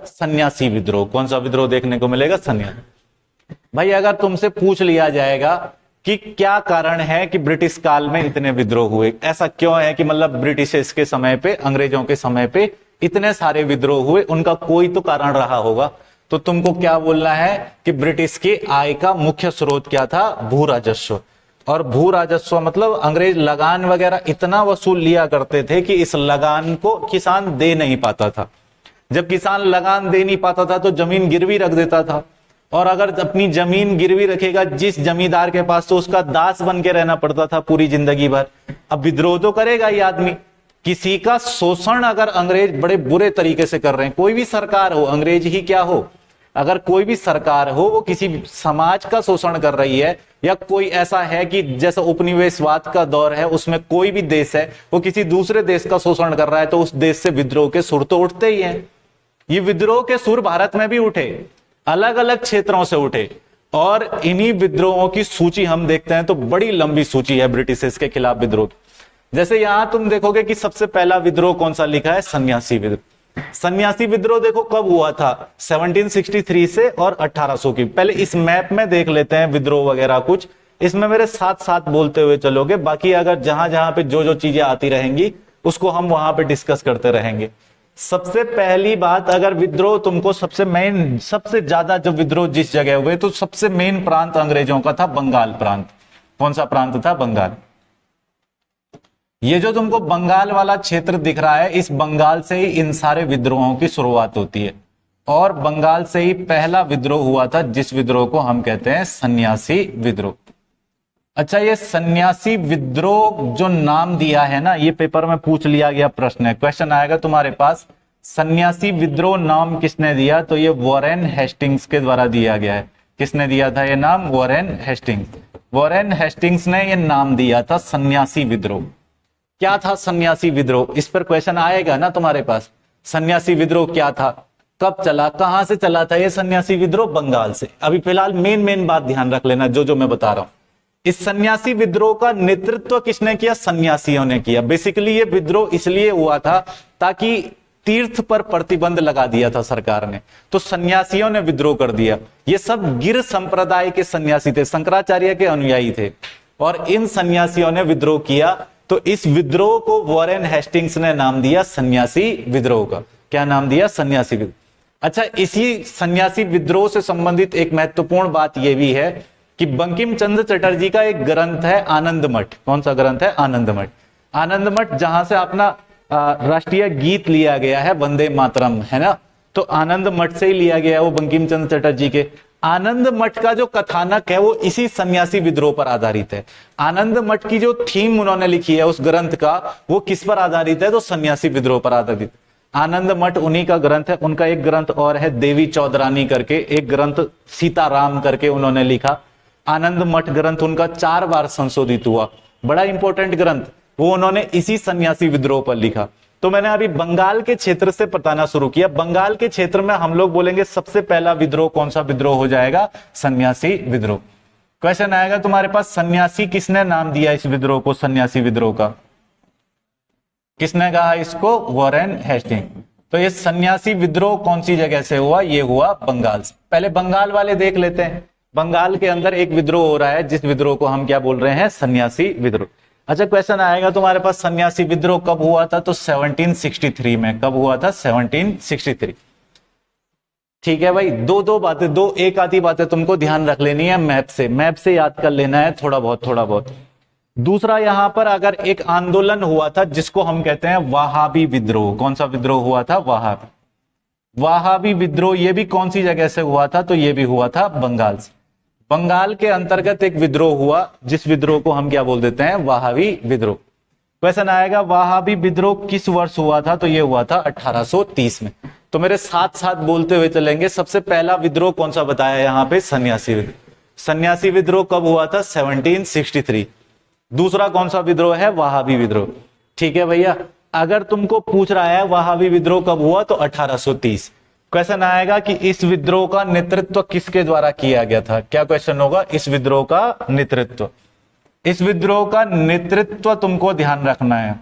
सन्यासी विद्रोह। कौन सा विद्रोह देखने को मिलेगा? सन्यासी। भाई अगर तुमसे पूछ लिया जाएगा कि क्या कारण है कि ब्रिटिश काल में इतने विद्रोह हुए, ऐसा क्यों है कि मतलब ब्रिटिश के समय पे, अंग्रेजों के समय पे इतने सारे विद्रोह हुए, उनका कोई तो कारण रहा होगा। तो तुमको क्या बोलना है कि ब्रिटिश की आय का मुख्य स्रोत क्या था? भू राजस्व। और भू राजस्व मतलब अंग्रेज लगान वगैरह इतना वसूल लिया करते थे कि इस लगान को किसान दे नहीं पाता था। जब किसान लगान दे नहीं पाता था तो जमीन गिरवी रख देता था, और अगर अपनी जमीन गिरवी रखेगा जिस जमींदार के पास, तो उसका दास बन के रहना पड़ता था पूरी जिंदगी भर। अब विद्रोह तो करेगा ये आदमी। किसी का शोषण अगर अंग्रेज बड़े बुरे तरीके से कर रहे हैं, कोई भी सरकार हो, अंग्रेज ही क्या हो, अगर कोई भी सरकार हो वो किसी समाज का शोषण कर रही है, या कोई ऐसा है कि जैसा उपनिवेशवाद का दौर है उसमें कोई भी देश है वो किसी दूसरे देश का शोषण कर रहा है, तो उस देश से विद्रोह के सुर तो उठते ही हैं। ये विद्रोह के सुर भारत में भी उठे, अलग अलग क्षेत्रों से उठे, और इन्हीं विद्रोहों की सूची हम देखते हैं तो बड़ी लंबी सूची है ब्रिटिश के खिलाफ विद्रोह। जैसे यहां तुम देखोगे कि सबसे पहला विद्रोह कौन सा लिखा है? सन्यासी विद्रोह। सन्यासी विद्रोह देखो कब हुआ था? 1763 से और 1800 की। पहले इस मैप में देख लेते हैं विद्रोह वगैरह कुछ, इसमें मेरे साथ साथ बोलते हुए चलोगे, बाकी अगर जहां जहां पे जो जो चीजें आती रहेंगी उसको हम वहां पे डिस्कस करते रहेंगे। सबसे पहली बात, अगर विद्रोह तुमको सबसे मेन, सबसे ज्यादा जो विद्रोह जिस जगह हुए, तो सबसे मेन प्रांत अंग्रेजों का था बंगाल प्रांत। कौन सा प्रांत था? बंगाल। ये जो तुमको बंगाल वाला क्षेत्र दिख रहा है, इस बंगाल से ही इन सारे विद्रोहों की शुरुआत होती है, और बंगाल से ही पहला विद्रोह हुआ था जिस विद्रोह को हम कहते हैं सन्यासी विद्रोह। अच्छा, ये सन्यासी विद्रोह जो नाम दिया है ना, ये पेपर में पूछ लिया गया प्रश्न है, क्वेश्चन आएगा तुम्हारे पास, सन्यासी विद्रोह नाम किसने दिया? तो ये वॉरेन हेस्टिंग्स के द्वारा दिया गया है। किसने दिया था ये नाम? Warren Hastings. वॉरेन हेस्टिंग्स ने ये नाम दिया था सन्यासी विद्रोह। क्या था सन्यासी विद्रोह? इस पर क्वेश्चन आएगा ना तुम्हारे पास। सन्यासी विद्रोह क्या था, कब चला, कहां से चला था ये सन्यासी विद्रोह? बंगाल से। अभी फिलहाल मेन बात ध्यान रख लेना जो मैं बता रहा हूं। इस सन्यासी विद्रोह का नेतृत्व किसने किया? सन्यासियों ने किया। बेसिकली ये विद्रोह इसलिए हुआ था ताकि तीर्थ पर प्रतिबंध लगा दिया था सरकार ने, तो सन्यासियों ने विद्रोह कर दिया। ये सब गिर संप्रदाय के सन्यासी थे, शंकराचार्य के अनुयायी थे, और इन सन्यासियों ने विद्रोह किया। तो इस विद्रोह को वॉरेन हेस्टिंग्स ने नाम दिया सन्यासी विद्रोह का। क्या नाम दिया? सन्यासी विद्रोह। अच्छा, इसी सन्यासी विद्रोह से संबंधित एक महत्वपूर्ण बात यह भी है कि बंकिम चंद्र चटर्जी का एक ग्रंथ है आनंद मठ। कौन सा ग्रंथ है? आनंद मठ। आनंद मठ जहां से अपना राष्ट्रीय गीत लिया गया है, वंदे मातरम, है ना, तो आनंद मठ से ही लिया गया है वो बंकिम चंद्र चटर्जी के। आनंद मठ का जो कथानक है वो इसी सन्यासी विद्रोह पर आधारित है। आनंद मठ की जो थीम उन्होंने लिखी है उस ग्रंथ का, वो किस पर आधारित है? तो सन्यासी विद्रोह पर आधारित। आनंद मठ उन्हीं का ग्रंथ है। उनका एक ग्रंथ और है देवी चौधरानी करके, एक ग्रंथ सीताराम करके उन्होंने लिखा। आनंद मठ ग्रंथ उनका 4 बार संशोधित हुआ, बड़ा इंपॉर्टेंट ग्रंथ, वो उन्होंने इसी सन्यासी विद्रोह पर लिखा। तो मैंने अभी बंगाल के क्षेत्र से बताना शुरू किया। बंगाल के क्षेत्र में हम लोग बोलेंगे सबसे पहला विद्रोह कौन सा विद्रोह हो जाएगा? सन्यासी विद्रोह। क्वेश्चन आएगा तुम्हारे पास, सन्यासी किसने नाम दिया इस विद्रोह को? सन्यासी विद्रोह का किसने कहा इसको? Warren Hastings. तो ये सन्यासी विद्रोह कौन सी जगह से हुआ? ये हुआ बंगाल से। पहले बंगाल वाले देख लेते हैं। बंगाल के अंदर एक विद्रोह हो रहा है जिस विद्रोह को हम क्या बोल रहे हैं? सन्यासी विद्रोह। अच्छा, क्वेश्चन आएगा तुम्हारे पास, सन्यासी विद्रोह कब हुआ था? तो 1763 में। कब हुआ था? 1763। ठीक है भाई, दो बातें, एक आधी बातें तुमको ध्यान रख लेनी है, मैप से याद कर लेना है थोड़ा बहुत। दूसरा, यहां पर अगर एक आंदोलन हुआ था जिसको हम कहते हैं वहाबी विद्रोह। कौन सा विद्रोह हुआ था? वहाबी विद्रोह। ये भी कौन सी जगह से हुआ था? तो ये भी हुआ था बंगाल से। बंगाल के अंतर्गत एक विद्रोह हुआ जिस विद्रोह को हम क्या बोल देते हैं? वहाबी विद्रोह। क्वेश्चन आएगा, वहाबी विद्रोह किस वर्ष हुआ था? तो ये हुआ था 1830 में। तो मेरे साथ साथ बोलते हुए चलेंगे। सबसे पहला विद्रोह कौन सा बताया यहां पे? सन्यासी विद्रोह। सन्यासी विद्रोह कब हुआ था? 1763। दूसरा कौन सा विद्रोह है? वहाबी विद्रोह। ठीक है भैया, अगर तुमको पूछ रहा है वहाबी विद्रोह कब हुआ, तो 1830। क्वेश्चन आएगा कि इस विद्रोह का नेतृत्व किसके द्वारा किया गया था? क्या क्वेश्चन होगा? इस विद्रोह का नेतृत्व। इस विद्रोह का नेतृत्व तुमको ध्यान रखना है,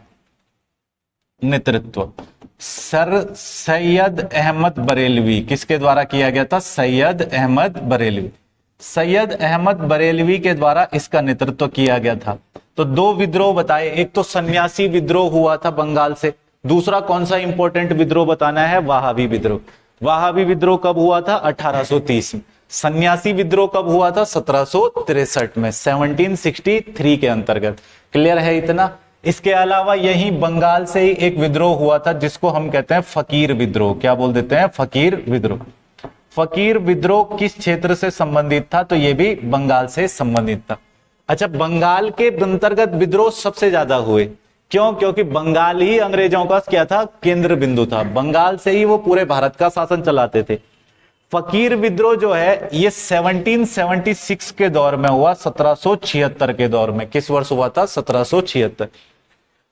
नेतृत्व। सर सैयद अहमद बरेलवी किसके द्वारा किया गया था? सैयद अहमद बरेलवी। सैयद अहमद बरेलवी के द्वारा इसका नेतृत्व किया गया था। तो दो विद्रोह बताए, एक तो सन्यासी विद्रोह हुआ था बंगाल से, दूसरा कौन सा इंपॉर्टेंट विद्रोह बताना है? वहाबी विद्रोह। वहाबी विद्रोह कब हुआ था? 1830 में। सन्यासी विद्रोह कब हुआ था? 1763 में, 1763 के अंतर्गत। क्लियर है इतना? इसके अलावा यही बंगाल से ही एक विद्रोह हुआ था जिसको हम कहते हैं फकीर विद्रोह। क्या बोल देते हैं? फकीर विद्रोह। फकीर विद्रोह किस क्षेत्र से संबंधित था? तो ये भी बंगाल से संबंधित था। अच्छा, बंगाल के अंतर्गत विद्रोह सबसे ज्यादा हुए, क्यों? क्योंकि बंगाल ही अंग्रेजों का क्या था? केंद्र बिंदु था। बंगाल से ही वो पूरे भारत का शासन चलाते थे। फकीर विद्रोह जो है ये 1776 के दौर में हुआ, 1776 के दौर में। किस वर्ष हुआ था? 1776।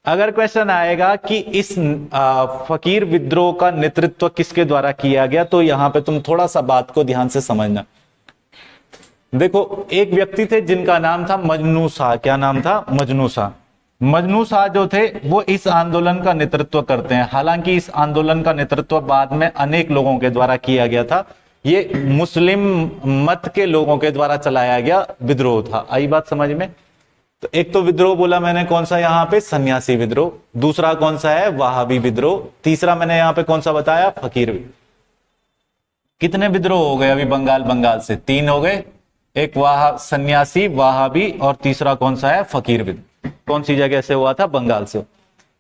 अगर क्वेश्चन आएगा कि इस फकीर विद्रोह का नेतृत्व किसके द्वारा किया गया, तो यहां पे तुम थोड़ा सा बात को ध्यान से समझना। देखो, एक व्यक्ति थे जिनका नाम था मजनू शाह। क्या नाम था? मजनू शाह। मजनू शाह जो थे वो इस आंदोलन का नेतृत्व करते हैं। हालांकि इस आंदोलन का नेतृत्व बाद में अनेक लोगों के द्वारा किया गया था। ये मुस्लिम मत के लोगों के द्वारा चलाया गया विद्रोह था। आई बात समझ में? तो एक तो विद्रोह बोला मैंने कौन सा यहाँ पे? सन्यासी विद्रोह। दूसरा कौन सा है? वहाबी विद्रोह। तीसरा मैंने यहाँ पे कौन सा बताया? फकीर विद्रोह। कितने विद्रोह हो गए अभी बंगाल से? 3 हो गए। एक सन्यासी, वहाबी, और तीसरा कौन सा है? फकीर विद्रोह। कौन सी जगह से हुआ था? बंगाल से।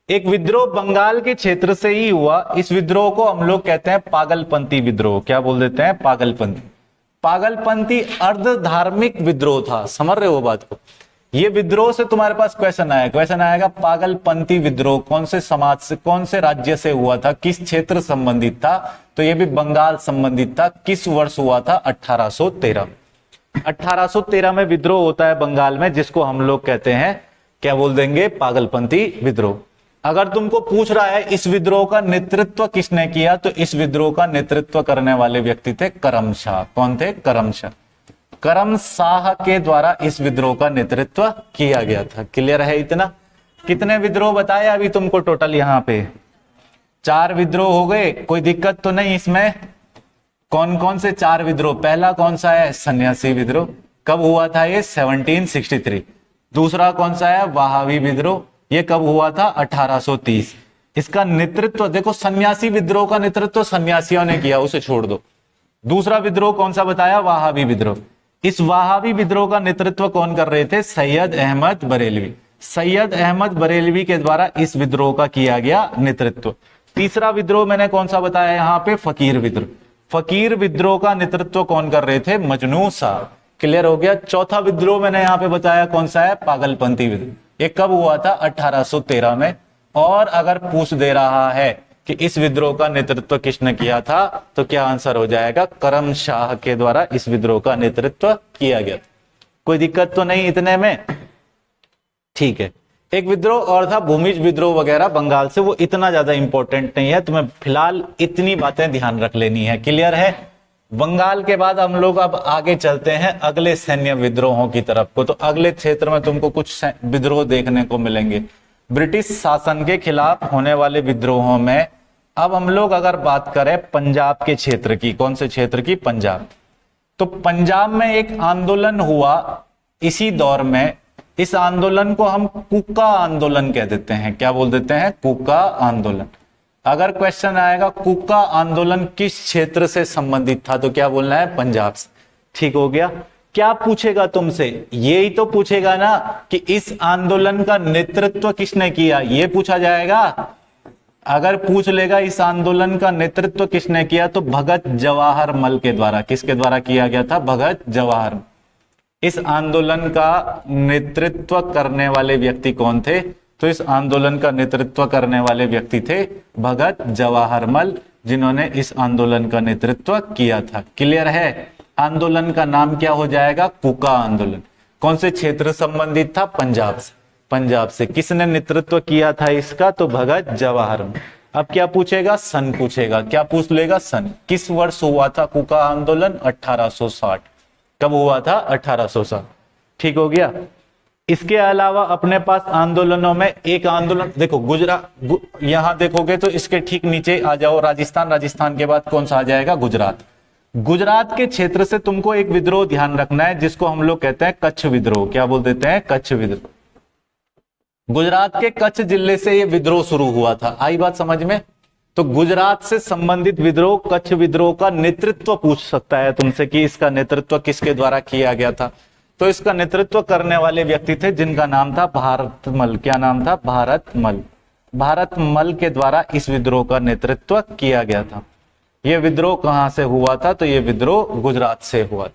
एक विद्रोह बंगाल के क्षेत्र से ही हुआ। इस विद्रोह को हम लोग कहते हैं पागलपंथी विद्रोह। क्या बोल देते हैं? पागलपंथी। पागलपंथी अर्ध धार्मिक विद्रोह था। समझ रहे हो बात को? ये विद्रोह से तुम्हारे पास क्वेश्चन आएगा पागलपंथी विद्रोह कौन से समाज से, कौन से राज्य से हुआ था, किस क्षेत्र संबंधित था? तो ये भी बंगाल संबंधित था। किस वर्ष हुआ था? 1813। 1813 में विद्रोह होता है बंगाल में, जिसको हम लोग कहते हैं, क्या बोल देंगे? पागलपंथी विद्रोह। अगर तुमको पूछ रहा है इस विद्रोह का नेतृत्व किसने किया, तो इस विद्रोह का नेतृत्व करने वाले व्यक्ति थे करम शाह। कौन थे? करम शाह। करम शाह के द्वारा इस विद्रोह का नेतृत्व किया गया था। क्लियर है इतना? कितने विद्रोह बताए अभी तुमको टोटल? यहाँ पे 4 विद्रोह हो गए। कोई दिक्कत तो नहीं इसमें? कौन कौन से 4 विद्रोह? पहला कौन सा है? सन्यासी विद्रोह। कब हुआ था ये? 1763। दूसरा कौन सा है? वहाबी विद्रोह। ये कब हुआ था? 1830। इसका नेतृत्व देखो, सन्यासी विद्रोह का नेतृत्व सन्यासियों ने किया, उसे छोड़ दो। दूसरा विद्रोह कौन सा बताया? वहाबी विद्रोह। इस वहाबी विद्रोह का नेतृत्व कौन कर रहे थे? सैयद अहमद बरेलवी। सैयद अहमद बरेलवी के द्वारा इस विद्रोह का किया गया नेतृत्व। तीसरा विद्रोह मैंने कौन सा बताया यहाँ पे? फकीर विद्रोह। फकीर विद्रोह का नेतृत्व कौन कर रहे थे? मजनू शाह। क्लियर हो गया? चौथा विद्रोह मैंने यहाँ पे बताया कौन सा है? पागलपंथी विद्रोह। ये कब हुआ था? 1813 में। और अगर पूछ दे रहा है कि इस विद्रोह का नेतृत्व किसने किया था, तो क्या आंसर हो जाएगा? करम शाह के द्वारा इस विद्रोह का नेतृत्व किया गया था। कोई दिक्कत तो नहीं इतने में? ठीक है। एक विद्रोह और था भूमिज विद्रोह वगैरह बंगाल से, वो इतना ज्यादा इंपॉर्टेंट नहीं है, तुम्हें फिलहाल इतनी बातें ध्यान रख लेनी है। क्लियर है? बंगाल के बाद हम लोग अब आगे चलते हैं अगले सैन्य विद्रोहों की तरफ को। तो अगले क्षेत्र में तुमको कुछ विद्रोह देखने को मिलेंगे ब्रिटिश शासन के खिलाफ होने वाले विद्रोहों में। अब हम लोग अगर बात करें पंजाब के क्षेत्र की, कौन से क्षेत्र की? पंजाब। तो पंजाब में एक आंदोलन हुआ इसी दौर में। इस आंदोलन को हम कूका आंदोलन कह देते हैं। क्या बोल देते हैं? कूका आंदोलन। अगर क्वेश्चन आएगा कूका आंदोलन किस क्षेत्र से संबंधित था, तो क्या बोलना है? पंजाब से। ठीक हो गया? क्या पूछेगा तुमसे? यही तो पूछेगा ना कि इस आंदोलन का नेतृत्व किसने किया, ये पूछा जाएगा। अगर पूछ लेगा इस आंदोलन का नेतृत्व किसने किया, तो भगत जवाहर मल के द्वारा। किसके द्वारा किया गया था? भगत जवाहर। इस आंदोलन का नेतृत्व करने वाले व्यक्ति कौन थे? तो इस आंदोलन का नेतृत्व करने वाले व्यक्ति थे भगत जवाहर मल, जिन्होंने इस आंदोलन का नेतृत्व किया था। क्लियर है? आंदोलन का नाम क्या हो जाएगा? कूका आंदोलन। कौन से क्षेत्र संबंधित था? पंजाब से। पंजाब से। किसने नेतृत्व किया था इसका? तो भगत जवाहर मल। अब क्या पूछेगा? सन पूछेगा। क्या पूछ लेगा? सन। किस वर्ष हुआ था कूका आंदोलन? 1860। कब हुआ था? 1860। ठीक हो गया? इसके अलावा अपने पास आंदोलनों में एक आंदोलन देखो यहां देखोगे तो इसके ठीक नीचे आ जाओ राजस्थान, राजस्थान के बाद कौन सा आ जाएगा? गुजरात। गुजरात के क्षेत्र से तुमको एक विद्रोह ध्यान रखना है जिसको हम लोग कहते हैं कच्छ विद्रोह। क्या बोल देते हैं? कच्छ विद्रोह। गुजरात के कच्छ जिले से यह विद्रोह शुरू हुआ था। आई बात समझ में? तो गुजरात से संबंधित विद्रोह, कच्छ विद्रोह का नेतृत्व पूछ सकता है तुमसे कि इसका नेतृत्व किसके द्वारा किया गया था। तो इसका नेतृत्व करने वाले व्यक्ति थे जिनका नाम था भारतमल। क्या नाम था? भारतमल। भारतमल के द्वारा इस विद्रोह का नेतृत्व किया गया था। यह विद्रोह कहां से हुआ था? तो यह विद्रोह गुजरात से हुआ।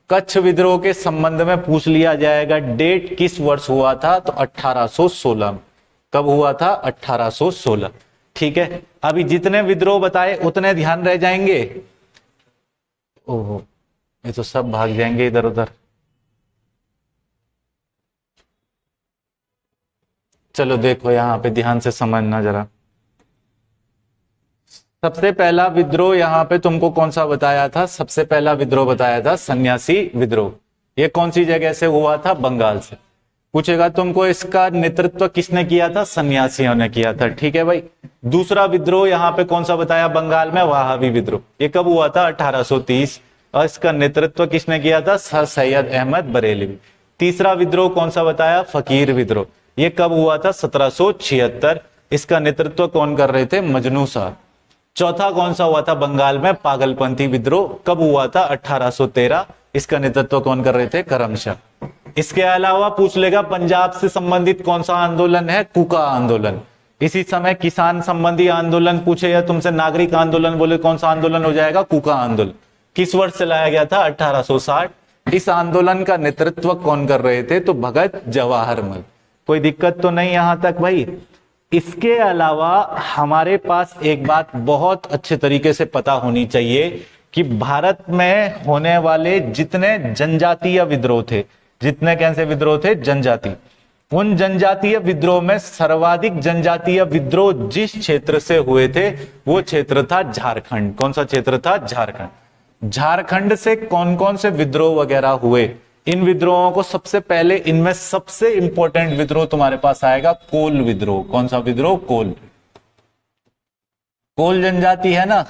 कच्छ विद्रोह के संबंध में पूछ लिया जाएगा डेट किस वर्ष हुआ था? तो 1816। कब हुआ था? 1816। ठीक है, अभी जितने विद्रोह बताए उतने ध्यान रह जाएंगे। ओहो, ये तो सब भाग जाएंगे इधर उधर। चलो देखो यहां पे ध्यान से समझना जरा। सबसे पहला विद्रोह यहां पे तुमको कौन सा बताया था? सबसे पहला विद्रोह बताया था सन्यासी विद्रोह। ये कौन सी जगह से हुआ था? बंगाल से। पूछेगा तुमको इसका नेतृत्व किसने किया था? सन्यासियों ने किया था। ठीक है भाई। दूसरा विद्रोह यहां पे कौन सा बताया? बंगाल में वहाबी विद्रोह। ये कब हुआ था? 1830। और इसका नेतृत्व किसने किया था? सर सैयद अहमद बरेलवी। तीसरा विद्रोह कौन सा बताया? फकीर विद्रोह। ये कब हुआ था? 1776। इसका नेतृत्व कौन कर रहे थे? मजनू साहब। चौथा कौन सा हुआ था बंगाल में? पागलपंथी विद्रोह। कब हुआ था? 1813। इसका नेतृत्व कौन कर रहे थे? करमशाह। इसके अलावा पूछ लेगा पंजाब से संबंधित कौन सा आंदोलन है? कूका आंदोलन। इसी समय किसान संबंधी आंदोलन पूछे या तुमसे नागरिक आंदोलन बोले, कौन सा आंदोलन हो जाएगा? कूका आंदोलन। किस वर्ष चलाया गया था? 1860। इस आंदोलन का नेतृत्व कौन कर रहे थे? तो भगत जवाहरलाल। कोई दिक्कत तो नहीं यहां तक भाई? इसके अलावा हमारे पास एक बात बहुत अच्छे तरीके से पता होनी चाहिए कि भारत में होने वाले जितने जनजातीय विद्रोह थे, जितने कैसे विद्रोह थे? जनजाति। उन जनजातीय विद्रोह में सर्वाधिक जनजातीय विद्रोह जिस क्षेत्र से हुए थे वो क्षेत्र था झारखंड। कौन सा क्षेत्र था? झारखंड। झारखंड से कौन कौन से विद्रोह वगैरह हुए? इन विद्रोहों को सबसे पहले, इनमें सबसे इंपॉर्टेंट विद्रोह तुम्हारे पास आएगा कोल विद्रोह। कौन सा विद्रोह? कोल। कोल जनजाति है ना,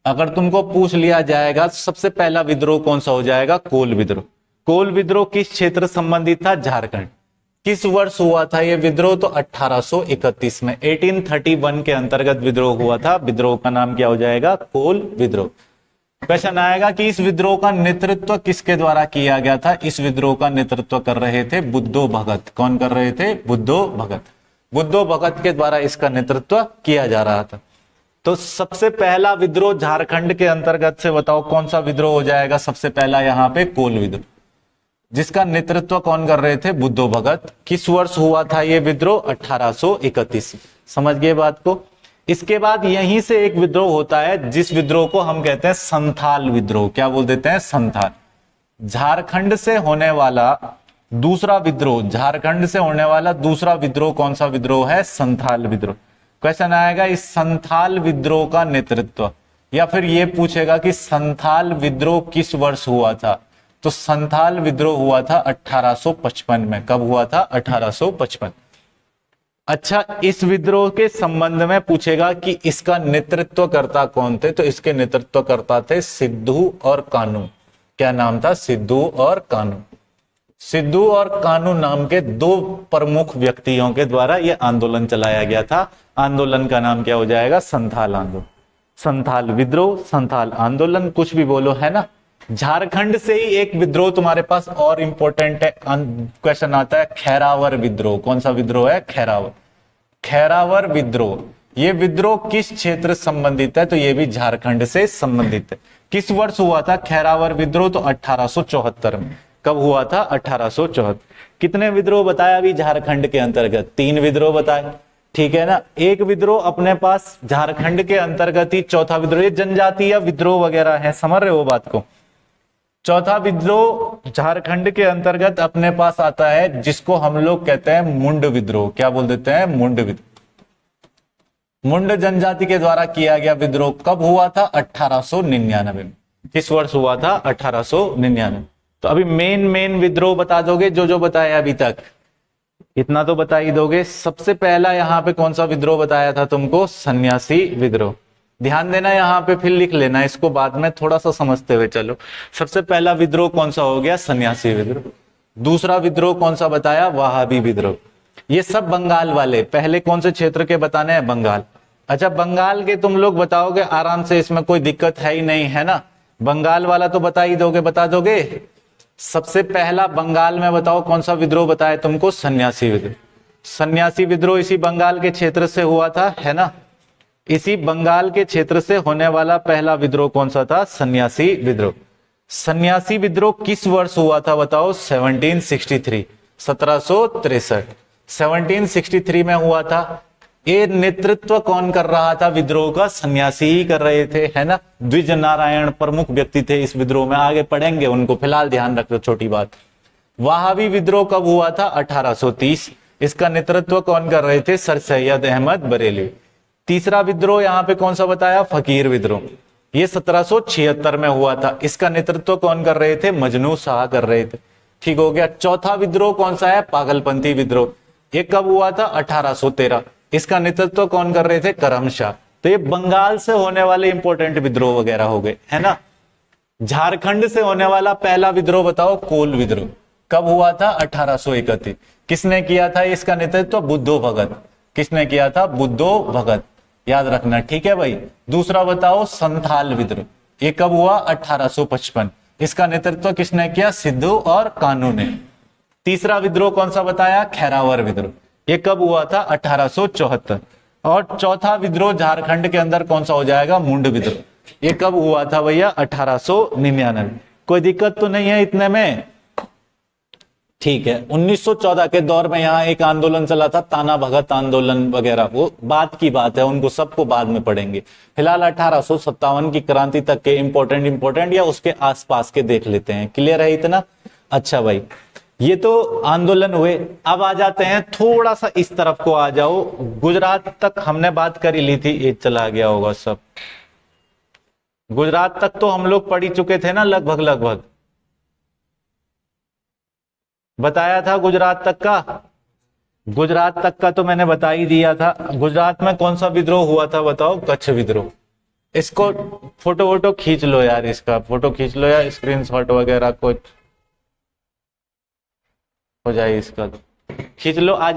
अगर तुमको पूछ लिया जाएगा सबसे पहला विद्रोह कौन सा हो जाएगा? कोल विद्रोह। कोल विद्रोह किस क्षेत्र संबंधित था? झारखंड। किस वर्ष हुआ था यह विद्रोह? तो 1831 में। 1831 के अंतर्गत विद्रोह हुआ था। विद्रोह का नाम क्या हो जाएगा? कोल विद्रोह। क्वेश्चन आएगा कि इस विद्रोह का नेतृत्व किसके द्वारा किया गया था? इस विद्रोह का नेतृत्व कर रहे थे बुद्धो भगत। कौन कर रहे थे? बुद्धो भगत। बुद्धो भगत के द्वारा इसका नेतृत्व किया जा रहा था। तो सबसे पहला विद्रोह झारखंड के अंतर्गत से बताओ कौन सा विद्रोह हो जाएगा? सबसे पहला यहां पे कोल विद्रोह, जिसका नेतृत्व कौन कर रहे थे? बुद्धो भगत। किस वर्ष हुआ था यह विद्रोह? 1831। समझ गए बात को? इसके बाद यहीं से एक विद्रोह होता है जिस विद्रोह को हम कहते हैं संथाल विद्रोह। क्या बोल देते हैं? संथाल। झारखंड से होने वाला दूसरा विद्रोह, झारखंड से होने वाला दूसरा विद्रोह कौन सा विद्रोह है? संथाल विद्रोह। क्वेश्चन आएगा इस संथाल विद्रोह का नेतृत्व, या फिर यह पूछेगा कि संथाल विद्रोह किस वर्ष हुआ था? तो संथाल विद्रोह हुआ था 1855 में। कब हुआ था? 1855। अच्छा, इस विद्रोह के संबंध में पूछेगा कि इसका नेतृत्वकर्ता कौन थे? तो इसके नेतृत्वकर्ता थे सिद्धू और कानू। क्या नाम था? सिद्धू और कानू। सिद्धू और कानू नाम के दो प्रमुख व्यक्तियों के द्वारा यह आंदोलन चलाया गया था। आंदोलन का नाम क्या हो जाएगा? संथाल आंदोलन। संथाल विद्रोह, संथाल आंदोलन, कुछ भी बोलो, है ना। झारखंड से ही एक विद्रोह तुम्हारे पास और इंपॉर्टेंट है, क्वेश्चन आता है खैरावर विद्रोह। कौन सा विद्रोह है? खैरावर। खैरावर विद्रोह, ये विद्रोह किस क्षेत्र संबंधित है? तो ये भी झारखंड से संबंधित है। किस वर्ष हुआ था खैरावर विद्रोह? तो 1874 में। कब हुआ था? 1874। कितने विद्रोह बताया अभी झारखंड के अंतर्गत? 3 विद्रोह बताए, ठीक है ना। एक विद्रोह अपने पास झारखंड के अंतर्गत ही, चौथा विद्रोह, ये जनजातीय विद्रोह वगैरह है, समझ रहे हो बात को। चौथा विद्रोह झारखंड के अंतर्गत अपने पास आता है जिसको हम लोग कहते हैं मुंड विद्रोह। क्या बोल देते हैं? मुंड विद्रोह। मुंड जनजाति के द्वारा किया गया विद्रोह कब हुआ था? 1899 में। किस वर्ष हुआ था? 1899। तो अभी मेन मेन विद्रोह बता दोगे, जो जो बताया अभी तक, इतना तो बता ही दोगे। सबसे पहला यहां पे कौन सा विद्रोह बताया था तुमको? सन्यासी विद्रोह। ध्यान देना यहां पे, फिर लिख लेना इसको बाद में, थोड़ा सा समझते हुए चलो। सबसे पहला विद्रोह कौन सा हो गया? सन्यासी विद्रोह। दूसरा विद्रोह कौन सा बताया? वहाबी विद्रोह। ये सब बंगाल वाले। पहले कौन से क्षेत्र के बताने हैं? बंगाल। अच्छा, बंगाल के तुम लोग बताओगे आराम से, इसमें कोई दिक्कत है ही नहीं, है ना। बंगाल वाला तो बता ही दोगे, बता दोगे। सबसे पहला बंगाल में बताओ कौन सा विद्रोह बताया तुमको? सन्यासी विद्रोह। सन्यासी विद्रोह इसी बंगाल के क्षेत्र से हुआ था, है ना। इसी बंगाल के क्षेत्र से होने वाला पहला विद्रोह कौन सा था? सन्यासी विद्रोह। सन्यासी विद्रोह किस वर्ष हुआ था बताओ? 1763, 1763, 1763 में हुआ था। ये नेतृत्व कौन कर रहा था विद्रोह का? सन्यासी ही कर रहे थे, है ना। द्विज नारायण प्रमुख व्यक्ति थे इस विद्रोह में, आगे पढ़ेंगे उनको, फिलहाल ध्यान रखो छोटी बात। वहाबी विद्रोह कब हुआ था? 1830। इसका नेतृत्व कौन कर रहे थे? सर सैयद अहमद बरेली। तीसरा विद्रोह यहां पे कौन सा बताया? फकीर विद्रोह। ये 1776 में हुआ था। इसका नेतृत्व कौन कर रहे थे? मजनू शाह कर रहे थे। ठीक हो गया। चौथा विद्रोह कौन सा है? पागलपंथी विद्रोह। ये कब हुआ था? 1813। इसका नेतृत्व कौन कर रहे थे? करम शाह। तो ये बंगाल से होने वाले इंपॉर्टेंट विद्रोह वगैरह हो गए, है ना। झारखंड से होने वाला पहला विद्रोह बताओ? कोल विद्रोह। कब हुआ था? 1831। किसने किया था इसका नेतृत्व? बुद्धो भगत। किसने किया था? बुद्धो भगत, याद रखना, ठीक है भाई। दूसरा बताओ? संथाल विद्रोह। ये कब हुआ? 1855। इसका नेतृत्व किसने किया? सिद्धू और कानू ने। तीसरा विद्रोह कौन सा बताया? खैरावर विद्रोह। ये कब हुआ था? 1874। और चौथा विद्रोह झारखंड के अंदर कौन सा हो जाएगा? मुंड विद्रोह। ये कब हुआ था भैया? 1899। कोई दिक्कत तो नहीं है इतने में? ठीक है। 1914 के दौर में यहाँ एक आंदोलन चला था, ताना भगत आंदोलन वगैरह, वो बात की बात है, उनको सबको बाद में पढ़ेंगे। फिलहाल 1857 की क्रांति तक के इंपॉर्टेंट या उसके आसपास के देख लेते हैं। क्लियर है इतना? अच्छा भाई, ये तो आंदोलन हुए। अब आ जाते हैं थोड़ा सा इस तरफ को आ जाओ। गुजरात तक हमने बात कर ही ली थी, ये चला गया होगा सब। गुजरात तक तो हम लोग पढ़ ही चुके थे ना, लगभग बताया था गुजरात तक का। गुजरात तक का तो मैंने बता ही दिया था। गुजरात में कौन सा विद्रोह हुआ था बताओ? कच्छ विद्रोह। इसको फोटो वोटो खींच लो यार, इसका फोटो खींच लो या स्क्रीनशॉट वगैरह कुछ हो जाए, इसका खींच लो, आ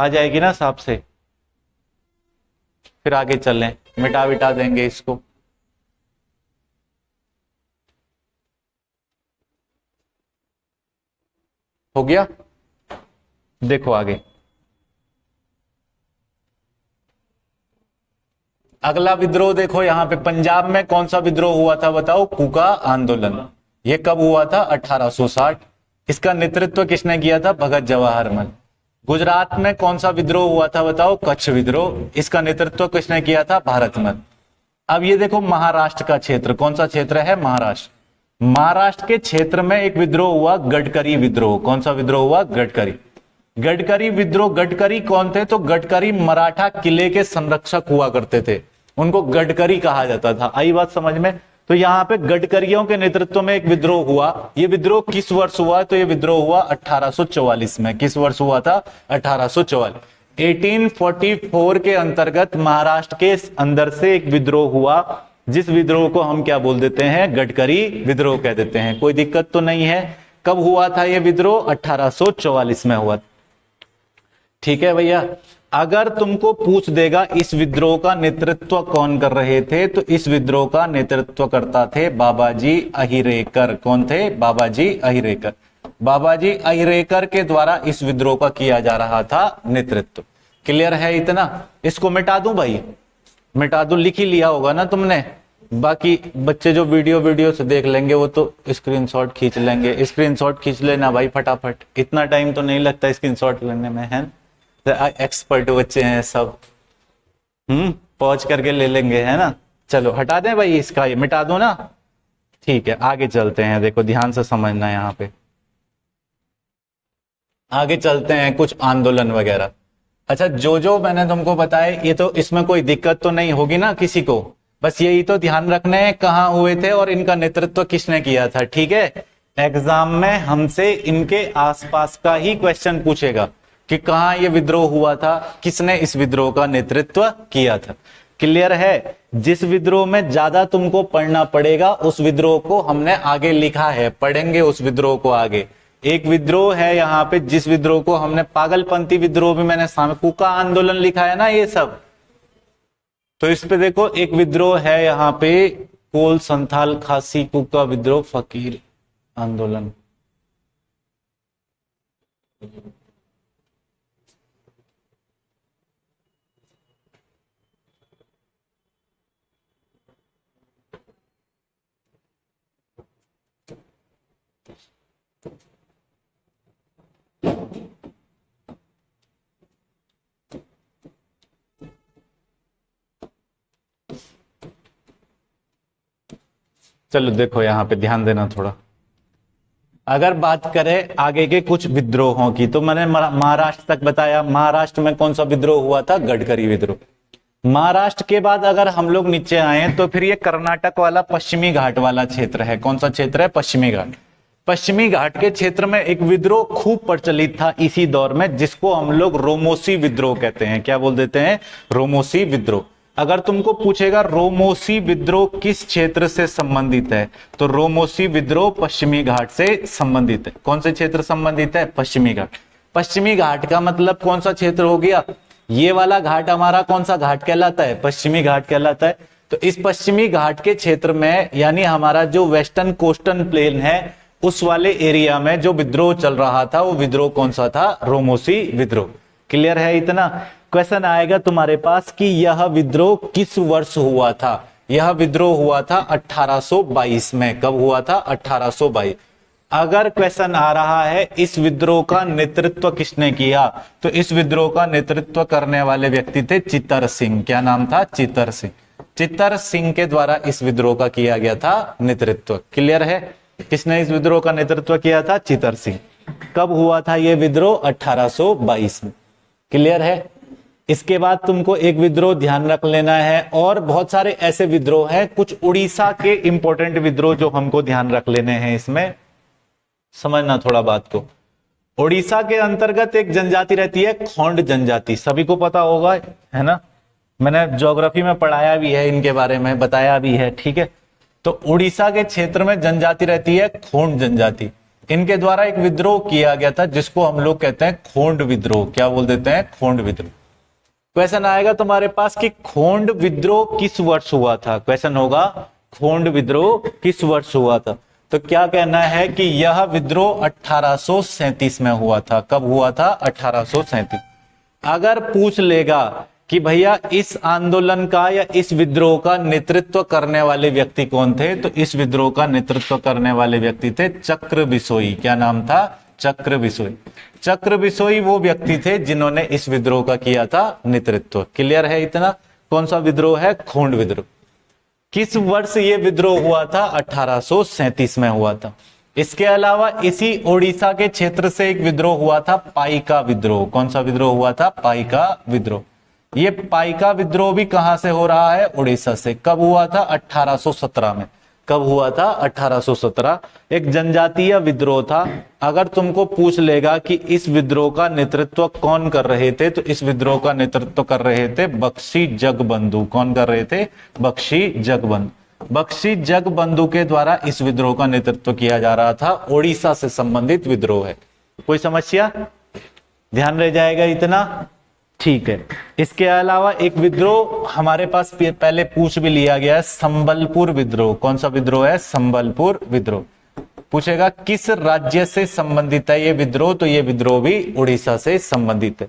जाएगी ना साफ से। फिर आगे चलें, मिटा देंगे इसको। हो गया? देखो आगे, अगला विद्रोह देखो यहां पे पंजाब में कौन सा विद्रोह हुआ था बताओ? कूका आंदोलन। ये कब हुआ था? 1860। इसका नेतृत्व किसने किया था? भगत जवाहरलाल। गुजरात में कौन सा विद्रोह हुआ था बताओ? कच्छ विद्रोह। इसका नेतृत्व किसने किया था? भारतमल। अब ये देखो महाराष्ट्र का क्षेत्र, कौन सा क्षेत्र है? महाराष्ट्र। महाराष्ट्र के क्षेत्र में एक विद्रोह हुआ, गडकरी विद्रोह। कौन सा विद्रोह हुआ? गडकरी विद्रोह। गडकरी कौन थे? तो गडकरी मराठा किले के संरक्षक हुआ करते थे, उनको गडकरी कहा जाता था। आई बात समझ में? तो यहाँ पे गडकरियों के नेतृत्व में एक विद्रोह हुआ। ये विद्रोह किस वर्ष हुआ? तो ये विद्रोह हुआ 1844 में। किस वर्ष हुआ था? 1844। 1844 के अंतर्गत महाराष्ट्र के अंदर से एक विद्रोह हुआ, जिस विद्रोह को हम क्या बोल देते हैं? गडकरी विद्रोह कह देते हैं। कोई दिक्कत तो नहीं है? कब हुआ था यह विद्रोह? 1844 में हुआ। ठीक है भैया। अगर तुमको पूछ देगा इस विद्रोह का नेतृत्व कौन कर रहे थे, तो इस विद्रोह का नेतृत्व करता थे बाबाजी अहिरेकर। कौन थे? बाबाजी अहिरेकर। बाबाजी अहिरेकर के द्वारा इस विद्रोह का किया जा रहा था नेतृत्व। क्लियर है इतना? इसको मिटा दूं भाई? मिटा दूं? लिख ही लिया होगा ना तुमने। बाकी बच्चे जो वीडियो से देख लेंगे वो तो स्क्रीनशॉट खींच लेंगे। स्क्रीनशॉट खींच लेना भाई फटाफट, इतना टाइम तो नहीं लगता स्क्रीनशॉट लेने में, है? एक्सपर्ट बच्चे हैं सब। पहुंच करके ले लेंगे, है ना। चलो हटा दें भाई इसका, ये मिटा दो ना। ठीक है, आगे चलते हैं। देखो ध्यान से समझना, यहाँ पे आगे चलते हैं कुछ आंदोलन वगैरह। अच्छा, जो मैंने तुमको बताया, ये तो इसमें कोई दिक्कत तो नहीं होगी ना किसी को? बस यही तो ध्यान रखना है कहाँ हुए थे और इनका नेतृत्व किसने किया था। ठीक है, एग्जाम में हमसे इनके आसपास का ही क्वेश्चन पूछेगा कि कहाँ ये विद्रोह हुआ था, किसने इस विद्रोह का नेतृत्व किया था। क्लियर है? जिस विद्रोह में ज्यादा तुमको पढ़ना पड़ेगा उस विद्रोह को हमने आगे लिखा है, पढ़ेंगे उस विद्रोह को आगे। एक विद्रोह है यहाँ पे जिस विद्रोह को हमने पागलपंथी विद्रोह भी मैंने सामने कुका आंदोलन लिखा है ना ये सब। तो इस पे देखो एक विद्रोह है यहाँ पे कोल संथाल खासी कुका विद्रोह फकीर आंदोलन। चलो देखो यहाँ पे ध्यान देना थोड़ा। अगर बात करें आगे के कुछ विद्रोहों की तो मैंने महाराष्ट्र तक बताया। महाराष्ट्र में कौन सा विद्रोह हुआ था? गडकरी विद्रोह। महाराष्ट्र के बाद अगर हम लोग नीचे आए तो फिर ये कर्नाटक वाला पश्चिमी घाट वाला क्षेत्र है। कौन सा क्षेत्र है? पश्चिमी घाट। पश्चिमी घाट के क्षेत्र में एक विद्रोह खूब प्रचलित था इसी दौर में, जिसको हम लोग रोमोसी विद्रोह कहते हैं। क्या बोल देते हैं? रोमोसी विद्रोह। अगर तुमको पूछेगा रोमोसी विद्रोह किस क्षेत्र से संबंधित है, तो रोमोसी विद्रोह पश्चिमी घाट से संबंधित है। कौन से क्षेत्र संबंधित है? पश्चिमी घाट। पश्चिमी घाट का मतलब कौन सा क्षेत्र हो गया? ये वाला घाट हमारा कौन सा घाट कहलाता है? पश्चिमी घाट कहलाता है। तो इस पश्चिमी घाट के क्षेत्र में यानी हमारा जो वेस्टर्न कोस्टल प्लेन है उस वाले एरिया में जो विद्रोह चल रहा था वो विद्रोह कौन सा था? रोमोसी विद्रोह। क्लियर है इतना? क्वेश्चन आएगा तुम्हारे पास कि यह विद्रोह किस वर्ष हुआ था? यह विद्रोह हुआ था 1822 में। कब हुआ था? 1822। अगर क्वेश्चन आ रहा है इस विद्रोह का नेतृत्व किसने किया, तो इस विद्रोह का नेतृत्व करने वाले व्यक्ति थे चित्तर सिंह। क्या नाम था? चित्तर सिंह। चित्तर सिंह के द्वारा इस विद्रोह का किया गया था नेतृत्व। क्लियर है? किसने इस विद्रोह का नेतृत्व किया था? चित्तर सिंह। कब हुआ था यह विद्रोह? 1822 में। क्लियर है? इसके बाद तुमको एक विद्रोह ध्यान रख लेना है और बहुत सारे ऐसे विद्रोह हैं, कुछ उड़ीसा के इंपॉर्टेंट विद्रोह जो हमको ध्यान रख लेने हैं। इसमें समझना थोड़ा बात को। उड़ीसा के अंतर्गत एक जनजाति रहती है खोंड जनजाति, सभी को पता होगा, है ना? मैंने ज्योग्राफी में पढ़ाया भी है, इनके बारे में बताया भी है। ठीक है, तो उड़ीसा के क्षेत्र में जनजाति रहती है खोंड जनजाति। इनके द्वारा एक विद्रोह किया गया था जिसको हम लोग कहते हैं खोंड विद्रोह। क्या बोल देते हैं? खोंड विद्रोह। क्वेश्चन आएगा तुम्हारे पास कि खोंड विद्रोह किस वर्ष हुआ था? क्वेश्चन होगा खोंड विद्रोह किस वर्ष हुआ था? तो क्या कहना है कि यह विद्रोह 1837 में हुआ था। कब हुआ था? 1837। अगर पूछ लेगा कि भैया इस आंदोलन का या इस विद्रोह का नेतृत्व करने वाले व्यक्ति कौन थे, तो इस विद्रोह का नेतृत्व करने वाले व्यक्ति थे चक्र बिसोई। क्या नाम था? चक्र बिसोई। चक्र बिसोई वो व्यक्ति थे जिन्होंने इस विद्रोह का किया था नेतृत्व। क्लियर है इतना? कौन सा विद्रोह है? खोंड विद्रोह। किस वर्ष ये विद्रोह हुआ था? 1837 में हुआ था। इसके अलावा इसी ओडिशा के क्षेत्र से एक विद्रोह हुआ था पाइका विद्रोह। कौन सा विद्रोह हुआ था? पाइका विद्रोह। ये पाइका विद्रोह भी कहां से हो रहा है? उड़ीसा से। कब हुआ था? 1817 में। कब हुआ था? 1817। एक जनजातीय विद्रोह था। अगर तुमको पूछ लेगा कि इस विद्रोह का नेतृत्व कौन कर रहे थे, तो इस विद्रोह का नेतृत्व कर रहे थे बख्शी जगबंधु। कौन कर रहे थे? बख्शी जगबंधु। बख्शी जगबंधु के द्वारा इस विद्रोह का नेतृत्व किया जा रहा था। ओडिशा से संबंधित विद्रोह है। कोई समस्या? ध्यान रह जाएगा इतना? ठीक है। इसके अलावा एक विद्रोह हमारे पास पहले पूछ भी लिया गया है, संबलपुर विद्रोह। कौन सा विद्रोह है? संबलपुर विद्रोह। पूछेगा किस राज्य से संबंधित है ये विद्रोह, तो ये विद्रोह भी उड़ीसा से संबंधित है।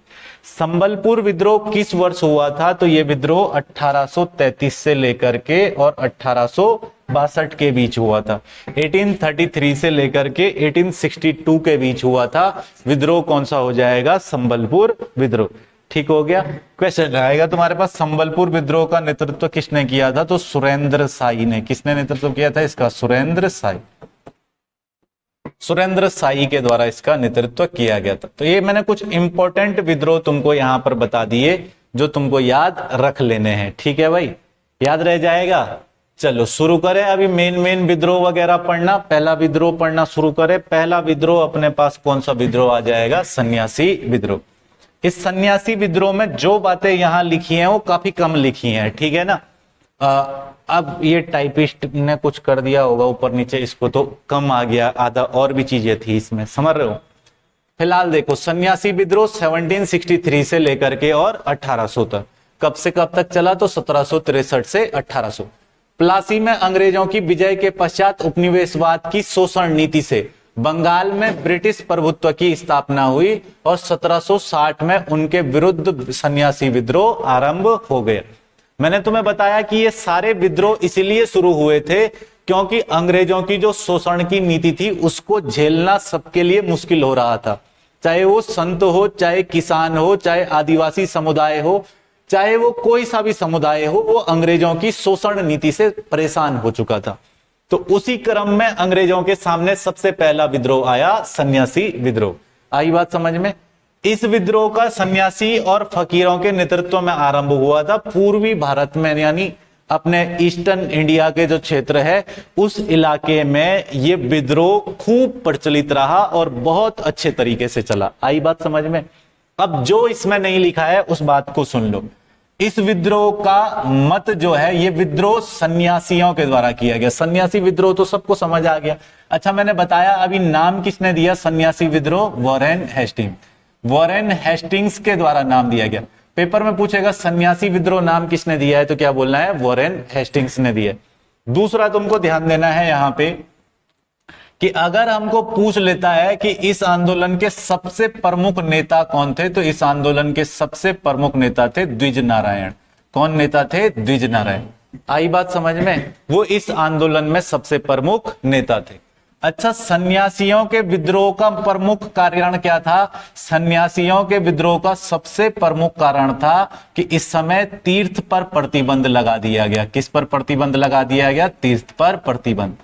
संबलपुर विद्रोह किस वर्ष हुआ था? तो ये विद्रोह 1833 से लेकर के और 1862 के बीच हुआ था। 1833 से लेकर के 1862 के बीच हुआ था। विद्रोह कौन सा हो जाएगा? संबलपुर विद्रोह। ठीक हो गया। क्वेश्चन आएगा तुम्हारे पास संबलपुर विद्रोह का नेतृत्व किसने किया था? तो सुरेंद्र साई ने। किसने नेतृत्व किया था इसका? सुरेंद्र साई। सुरेंद्र साई के द्वारा इसका नेतृत्व किया गया था। तो ये मैंने कुछ इंपॉर्टेंट विद्रोह तुमको यहां पर बता दिए जो तुमको याद रख लेने हैं। ठीक है भाई, याद रह जाएगा। चलो शुरू करें अभी मेन विद्रोह वगैरह पढ़ना। पहला विद्रोह पढ़ना शुरू करें। पहला विद्रोह अपने पास कौन सा विद्रोह आ जाएगा? सन्यासी विद्रोह। इस सन्यासी विद्रोह में जो बातें यहां लिखी हैं वो काफी कम लिखी हैं, ठीक है ना। अब ये टाइपिस्ट ने कुछ कर दिया होगा ऊपर नीचे, इसको तो कम आ गया, आधा और भी चीजें थी इसमें, समझ रहे हो। फिलहाल देखो सन्यासी विद्रोह 1763 से लेकर के और 1800 तक, कब से कब तक चला? तो 1763 से 1800। प्लासी में अंग्रेजों की विजय के पश्चात उपनिवेशवाद की शोषण नीति से बंगाल में ब्रिटिश प्रभुत्व की स्थापना हुई और 1760 में उनके विरुद्ध सन्यासी विद्रोह आरंभ हो गया। मैंने तुम्हें बताया कि ये सारे विद्रोह इसीलिए शुरू हुए थे क्योंकि अंग्रेजों की जो शोषण की नीति थी उसको झेलना सबके लिए मुश्किल हो रहा था। चाहे वो संत हो, चाहे किसान हो, चाहे आदिवासी समुदाय हो, चाहे वो कोई सा भी समुदाय हो, वो अंग्रेजों की शोषण नीति से परेशान हो चुका था। तो उसी क्रम में अंग्रेजों के सामने सबसे पहला विद्रोह आया, सन्यासी विद्रोह। आई बात समझ में। इस विद्रोह का सन्यासी और फकीरों के नेतृत्व में आरंभ हुआ था। पूर्वी भारत में यानी अपने ईस्टर्न इंडिया के जो क्षेत्र है उस इलाके में ये विद्रोह खूब प्रचलित रहा और बहुत अच्छे तरीके से चला। आई बात समझ में। अब जो इसमें नहीं लिखा है उस बात को सुन लो। इस विद्रोह का मत जो है ये विद्रोह सन्यासियों के द्वारा किया गया। सन्यासी विद्रोह तो सबको समझ आ गया। अच्छा मैंने बताया अभी नाम किसने दिया सन्यासी विद्रोह? Warren Hastings. वॉरेन हेस्टिंग्स के द्वारा नाम दिया गया। पेपर में पूछेगा सन्यासी विद्रोह नाम किसने दिया है, तो क्या बोलना है? वॉरेन हेस्टिंग्स ने दिया। दूसरा तुमको ध्यान देना है यहां पे कि अगर हमको पूछ लेता है कि इस आंदोलन के सबसे प्रमुख नेता कौन थे, तो इस आंदोलन के सबसे प्रमुख नेता थे द्विज नारायण। कौन नेता थे? द्विज नारायण। आई बात समझ में। वो इस आंदोलन में सबसे प्रमुख नेता थे। अच्छा सन्यासियों के विद्रोह का प्रमुख कारण क्या था? सन्यासियों के विद्रोह का सबसे प्रमुख कारण था कि इस समय तीर्थ पर प्रतिबंध लगा दिया गया। किस पर प्रतिबंध लगा दिया गया? तीर्थ पर प्रतिबंध।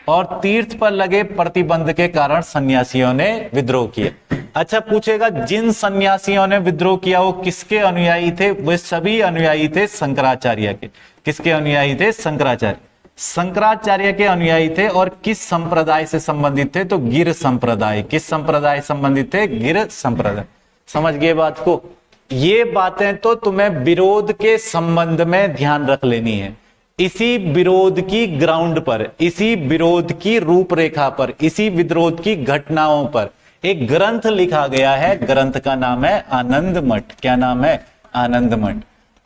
और तीर्थ पर लगे प्रतिबंध के कारण सन्यासियों ने विद्रोह किया। अच्छा पूछेगा जिन सन्यासियों ने विद्रोह किया वो किसके अनुयायी थे? वे सभी अनुयायी थे शंकराचार्य के। किसके अनुयायी थे? शंकराचार्य। शंकराचार्य के अनुयायी थे और किस संप्रदाय से संबंधित थे? तो गिर संप्रदाय। किस संप्रदाय संबंधित थे? गिर संप्रदाय। समझ गए बात को। ये बातें तो तुम्हें विरोध के संबंध में ध्यान रख लेनी है। इसी विरोध की ग्राउंड पर, इसी विरोध की रूपरेखा पर, इसी विरोध की घटनाओं पर एक ग्रंथ लिखा गया है। ग्रंथ का नाम है आनंद मठ। क्या नाम है? आनंद मठ।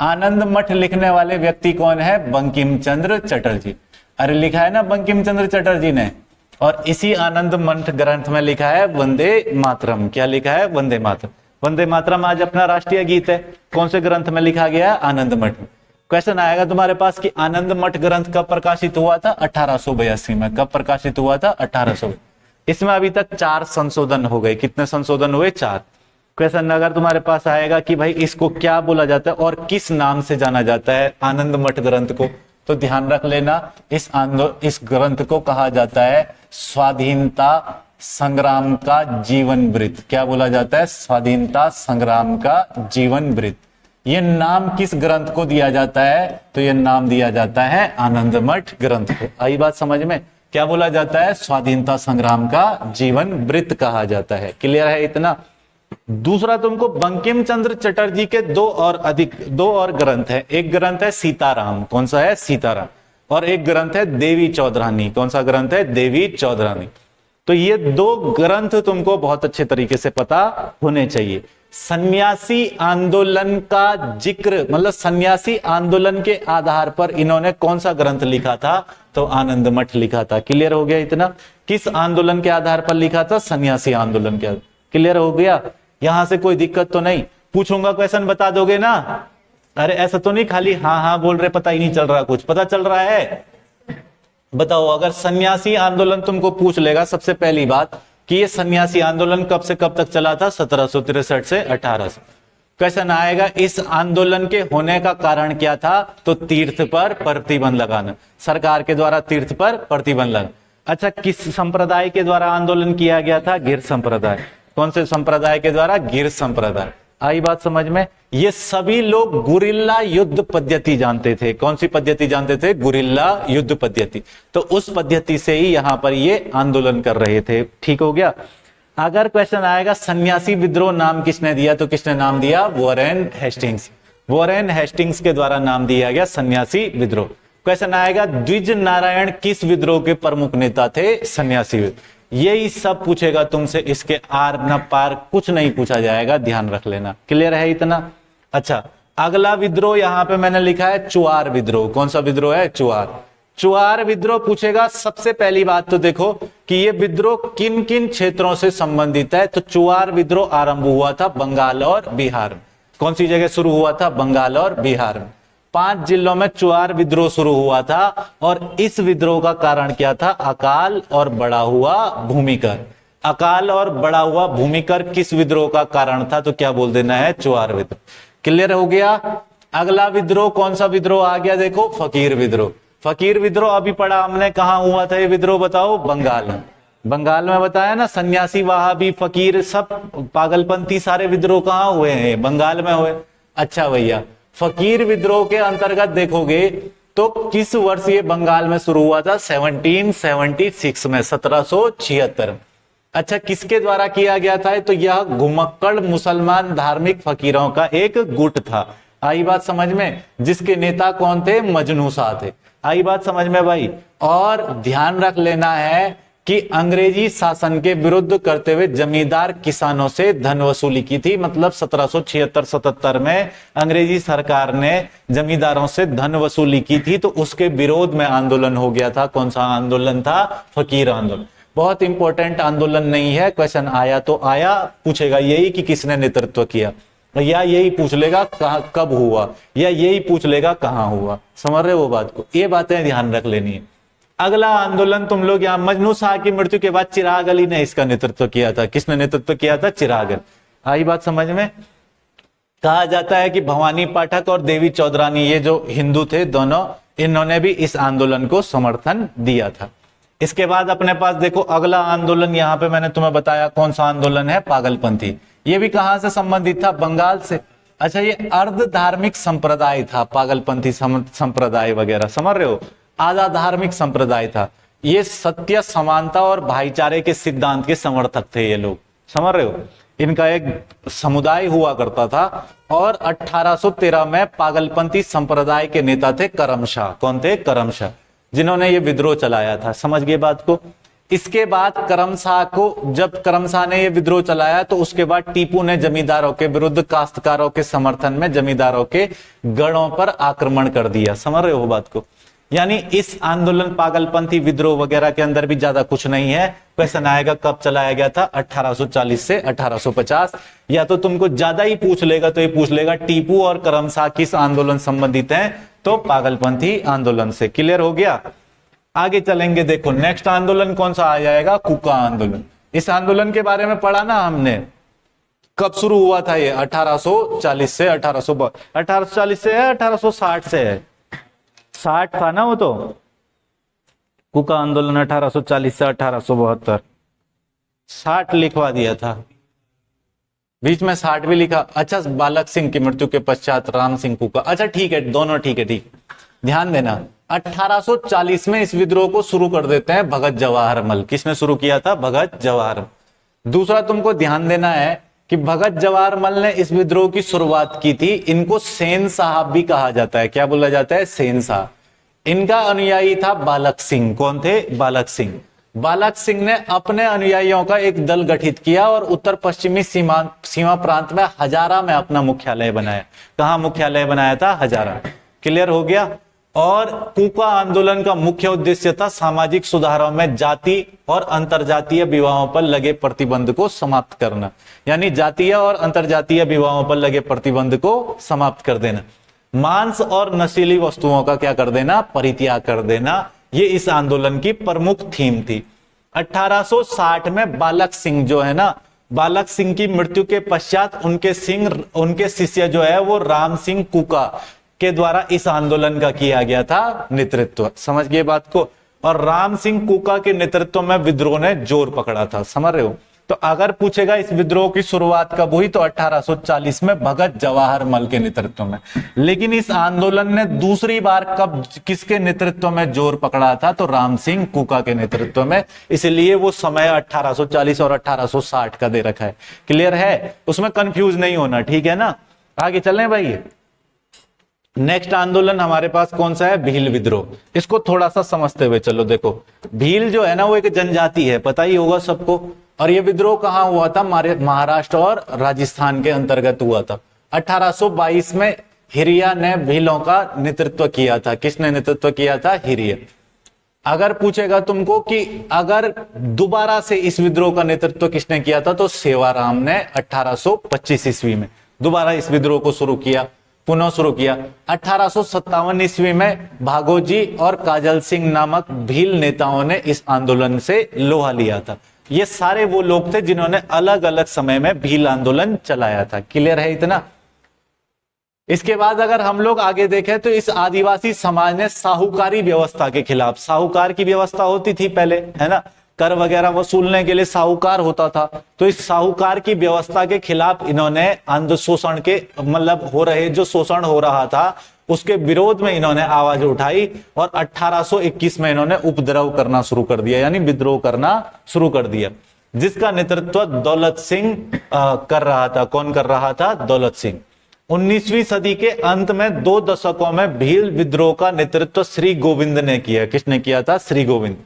आनंद मठ लिखने वाले व्यक्ति कौन है? बंकिम चंद्र चटर्जी। अरे लिखा है ना बंकिम चंद्र चटर्जी ने। और इसी आनंद मठ ग्रंथ में लिखा है वंदे मातरम। क्या लिखा है? वंदे मातरम। वंदे मातरम आज अपना राष्ट्रीय गीत है। कौन से ग्रंथ में लिखा गया? आनंद मठ में। क्वेश्चन आएगा तुम्हारे पास कि आनंद मठ ग्रंथ कब प्रकाशित हुआ था? 1882 में। कब प्रकाशित हुआ था? 1800। इसमें अभी तक 4 संशोधन हो गए। कितने संशोधन हुए? 4। क्वेश्चन अगर तुम्हारे पास आएगा कि भाई इसको क्या बोला जाता है और किस नाम से जाना जाता है आनंद मठ ग्रंथ को, तो ध्यान रख लेना इस ग्रंथ को कहा जाता है स्वाधीनता संग्राम का जीवन वृत्त। क्या बोला जाता है? स्वाधीनता संग्राम का जीवन वृत्त। ये नाम किस ग्रंथ को दिया जाता है? तो ये नाम दिया जाता है आनंद मठ ग्रंथ को। आई बात समझ में। क्या बोला जाता है? स्वाधीनता संग्राम का जीवन वृत्त कहा जाता है। क्लियर है इतना? दूसरा तुमको बंकिम चंद्र चटर्जी के दो और ग्रंथ है। एक ग्रंथ है सीताराम। कौन सा है? सीताराम। और एक ग्रंथ है देवी चौधरानी। कौन सा ग्रंथ है? देवी चौधरानी। तो ये 2 ग्रंथ तुमको बहुत अच्छे तरीके से पता होने चाहिए। सन्यासी आंदोलन का जिक्र मतलब सन्यासी आंदोलन के आधार पर इन्होंने कौन सा ग्रंथ लिखा था? तो आनंद मठ लिखा था। क्लियर हो गया इतना? किस आंदोलन के आधार पर लिखा था? सन्यासी आंदोलन के। क्लियर हो गया? यहां से कोई दिक्कत तो नहीं? पूछूंगा क्वेश्चन बता दोगे ना? अरे ऐसा तो नहीं खाली हाँ हाँ बोल रहे, पता ही नहीं चल रहा, कुछ पता चल रहा है? बताओ। अगर सन्यासी आंदोलन तुमको पूछ लेगा सबसे पहली बात कि ये सन्यासी आंदोलन कब से कब तक चला था? 1763 से 1800। क्वेश्चन आएगा इस आंदोलन के होने का कारण क्या था? तो तीर्थ पर प्रतिबंध लगाना। सरकार के द्वारा तीर्थ पर प्रतिबंध लगाना। अच्छा किस संप्रदाय के द्वारा आंदोलन किया गया था? गिर संप्रदाय। कौन से संप्रदाय के द्वारा? गिर संप्रदाय। आई बात समझ में? ये सभी लोग गुरिल्ला युद्ध पद्धति जानते थे। कौन सी पद्धति जानते थे? गुरिल्ला युद्ध पद्धति। तो उस पद्धति से ही यहां पर ये आंदोलन कर रहे थे। ठीक हो गया। अगर क्वेश्चन आएगा सन्यासी विद्रोह नाम किसने दिया, तो किसने नाम दिया? Warren Hastings. वॉरेन हेस्टिंग्स के द्वारा नाम दिया गया सन्यासी विद्रोह। क्वेश्चन आएगा द्विज नारायण किस विद्रोह के प्रमुख नेता थे? सन्यासी विद्रोह। यही सब पूछेगा तुमसे, इसके आर न पार कुछ नहीं पूछा जाएगा, ध्यान रख लेना। क्लियर है इतना? अच्छा, अगला विद्रोह यहां पे मैंने लिखा है चुआर विद्रोह। कौन सा विद्रोह है? चुआर। चुआर विद्रोह पूछेगा। सबसे पहली बात तो देखो कि ये विद्रोह किन किन क्षेत्रों से संबंधित है। तो चुआर विद्रोह आरंभ हुआ था बंगाल और बिहार में। कौन सी जगह शुरू हुआ था? बंगाल और बिहार में। 5 जिलों में चुआर विद्रोह शुरू हुआ था और इस विद्रोह का कारण क्या था? अकाल और बढ़ा हुआ भूमिकर। अकाल और बढ़ा हुआ भूमिकर किस विद्रोह का कारण था? तो क्या बोल देना है? चुआर विद्रोह। क्लियर हो गया। अगला विद्रोह कौन सा विद्रोह आ गया? देखो फकीर विद्रोह। फकीर विद्रोह अभी पढ़ा हमने, कहां हुआ था ये विद्रोह? बताओ। बंगाल में। बंगाल में बताया ना, सन्यासी वहाबी फकीर सब पागलपंथी सारे विद्रोह कहां हुए हैं? बंगाल में हुए। अच्छा भैया, फकीर विद्रोह के अंतर्गत देखोगे तो किस वर्ष ये बंगाल में शुरू हुआ था? 1776 में, 1776। अच्छा, किसके द्वारा किया गया था? तो यह घुमक्कड़ मुसलमान धार्मिक फकीरों का एक गुट था। आई बात समझ में? जिसके नेता कौन थे? मजनू शाह थे। आई बात समझ में भाई? और ध्यान रख लेना है कि अंग्रेजी शासन के विरुद्ध करते हुए जमींदार किसानों से धन वसूली की थी। मतलब 1776-77 में अंग्रेजी सरकार ने जमींदारों से धन वसूली की थी, तो उसके विरोध में आंदोलन हो गया था। कौन सा आंदोलन था? फकीर आंदोलन। बहुत इंपॉर्टेंट आंदोलन नहीं है, क्वेश्चन आया तो आया, पूछेगा यही कि किसने नेतृत्व किया, या यही पूछ लेगा कब हुआ, या यही पूछ लेगा कहां हुआ। समझ रहे हो बात को? ये बातें ध्यान रख लेनी है। अगला आंदोलन तुम लोग यहाँ, मजनू शाह की मृत्यु के बाद चिराग अली ने इसका नेतृत्व किया था। किसने नेतृत्व किया था? चिराग अली। आई बात समझ में? कहा जाता है कि भवानी पाठक और देवी चौधरानी, ये जो हिंदू थे दोनों, इन्होंने भी इस आंदोलन को समर्थन दिया था। इसके बाद अपने पास देखो अगला आंदोलन, यहां पे मैंने तुम्हें बताया कौन सा आंदोलन है? पागलपंथी। ये भी कहां से संबंधित था? बंगाल से। अच्छा, ये अर्ध धार्मिक संप्रदाय था, पागलपंथी संप्रदाय वगैरह, समझ रहे हो? आधा धार्मिक संप्रदाय था। ये सत्य, समानता और भाईचारे के सिद्धांत के समर्थक थे ये लोग, समझ रहे हो? इनका एक समुदाय हुआ करता था। और 1813 में पागलपंथी संप्रदाय के नेता थे करमशाह। कौन थे? करमशाह, जिन्होंने ये विद्रोह चलाया था। समझ गए बात को? इसके बाद करमशाह को, जब करमशाह ने ये विद्रोह चलाया तो उसके बाद टीपू ने जमींदारों के विरुद्ध काश्तकारों के समर्थन में जमींदारों के गढ़ों पर आक्रमण कर दिया। समझ रहे हो बात को? यानी इस आंदोलन पागलपंथी विद्रोह वगैरह के अंदर भी ज्यादा कुछ नहीं है। क्वेश्चन आएगा कब चलाया गया था? 1840 से 1850। या तो तुमको ज्यादा ही पूछ लेगा तो ये पूछ लेगा टीपू और करमशाह किस आंदोलन संबंधित हैं? तो पागलपंथी आंदोलन से। क्लियर हो गया? आगे चलेंगे। देखो नेक्स्ट आंदोलन कौन सा आ जाएगा? कुका आंदोलन। इस आंदोलन के बारे में पढ़ा ना हमने, कब शुरू हुआ था ये? 1840 से 1840 से है, 1860 से है? 60 था ना वो तो। कुका आंदोलन 1840 से 1872। 60 लिखवा दिया था, बीच में 60 भी लिखा। अच्छा, बालक सिंह की मृत्यु के पश्चात राम सिंह कुका। अच्छा ठीक है, दोनों ठीक है, ठीक। ध्यान देना, 1840 में इस विद्रोह को शुरू कर देते हैं भगत जवाहरमल। किसने शुरू किया था? भगत जवाहर। दूसरा तुमको ध्यान देना है कि भगत जवाहरमल ने इस विद्रोह की शुरुआत की थी। इनको सेन साहब भी कहा जाता है। क्या बोला जाता है? सेन साहब। इनका अनुयायी था बालक सिंह। कौन थे? बालक सिंह। बालक सिंह ने अपने अनुयायियों का एक दल गठित किया और उत्तर पश्चिमी सीमा प्रांत में हजारा में अपना मुख्यालय बनाया। कहां मुख्यालय बनाया था? हजारा। क्लियर हो गया? और कुका आंदोलन का मुख्य उद्देश्य था सामाजिक सुधारों में जाति और अंतरजातीय विवाहों पर लगे प्रतिबंध को समाप्त करना। यानी जातीय और अंतरजातीय विवाहों पर लगे प्रतिबंध को समाप्त कर देना। मांस और नशीली वस्तुओं का क्या कर देना? परित्याग कर देना। ये इस आंदोलन की प्रमुख थीम थी। 1860 में बालक सिंह जो है ना, बालक सिंह की मृत्यु के पश्चात उनके शिष्य जो है वो राम सिंह कुका के द्वारा इस आंदोलन का किया गया था नेतृत्व। समझ गए बात को? और राम सिंह कुका के नेतृत्व में विद्रोह ने जोर पकड़ा था। समझ रहे हो? तो अगर पूछेगा इस विद्रोह की शुरुआत कब हुई तो 1840 में भगत जवाहरलाल के नेतृत्व में। लेकिन इस आंदोलन ने दूसरी बार कब किसके नेतृत्व में जोर पकड़ा था तो राम सिंह कुका के नेतृत्व में। इसलिए वो समय 1840 और 1860 का दे रखा है। क्लियर है, उसमें कंफ्यूज नहीं होना, ठीक है ना। आगे चलें भाई। नेक्स्ट आंदोलन हमारे पास कौन सा है, भील विद्रोह। इसको थोड़ा सा समझते हुए चलो। देखो भील जो है ना वो एक जनजाति है, पता ही होगा सबको। और ये विद्रोह कहां हुआ था, महाराष्ट्र और राजस्थान के अंतर्गत हुआ था। 1822 में हिरिया ने भीलों का नेतृत्व किया था। किसने नेतृत्व किया था, हिरिया। अगर पूछेगा तुमको कि अगर दोबारा से इस विद्रोह का नेतृत्व किसने किया था तो सेवाराम ने 1825 ईस्वी में दोबारा इस विद्रोह को शुरू किया, पुनः शुरू किया। 1857 ईस्वी में भागोजी और काजल सिंह नामक भील नेताओं ने इस आंदोलन से लोहा लिया था। ये सारे वो लोग थे जिन्होंने अलग अलग समय में भील आंदोलन चलाया था। क्लियर है इतना। इसके बाद अगर हम लोग आगे देखें तो इस आदिवासी समाज ने साहूकारी व्यवस्था के खिलाफ, साहूकार की व्यवस्था होती थी पहले, है ना, कर वगैरह वसूलने के लिए साहूकार होता था। तो इस साहूकार की व्यवस्था के खिलाफ इन्होंने शोषण के मतलब हो रहे जो शोषण हो रहा था उसके विरोध में इन्होंने आवाज उठाई और 1821 में इन्होंने उपद्रव करना शुरू कर दिया, यानी विद्रोह करना शुरू कर दिया, जिसका नेतृत्व दौलत सिंह कर रहा था। कौन कर रहा था, दौलत सिंह। 19वीं सदी के अंत में 2 दशकों में भील विद्रोह का नेतृत्व श्री गोविंद ने किया। किसने किया था, श्री गोविंद।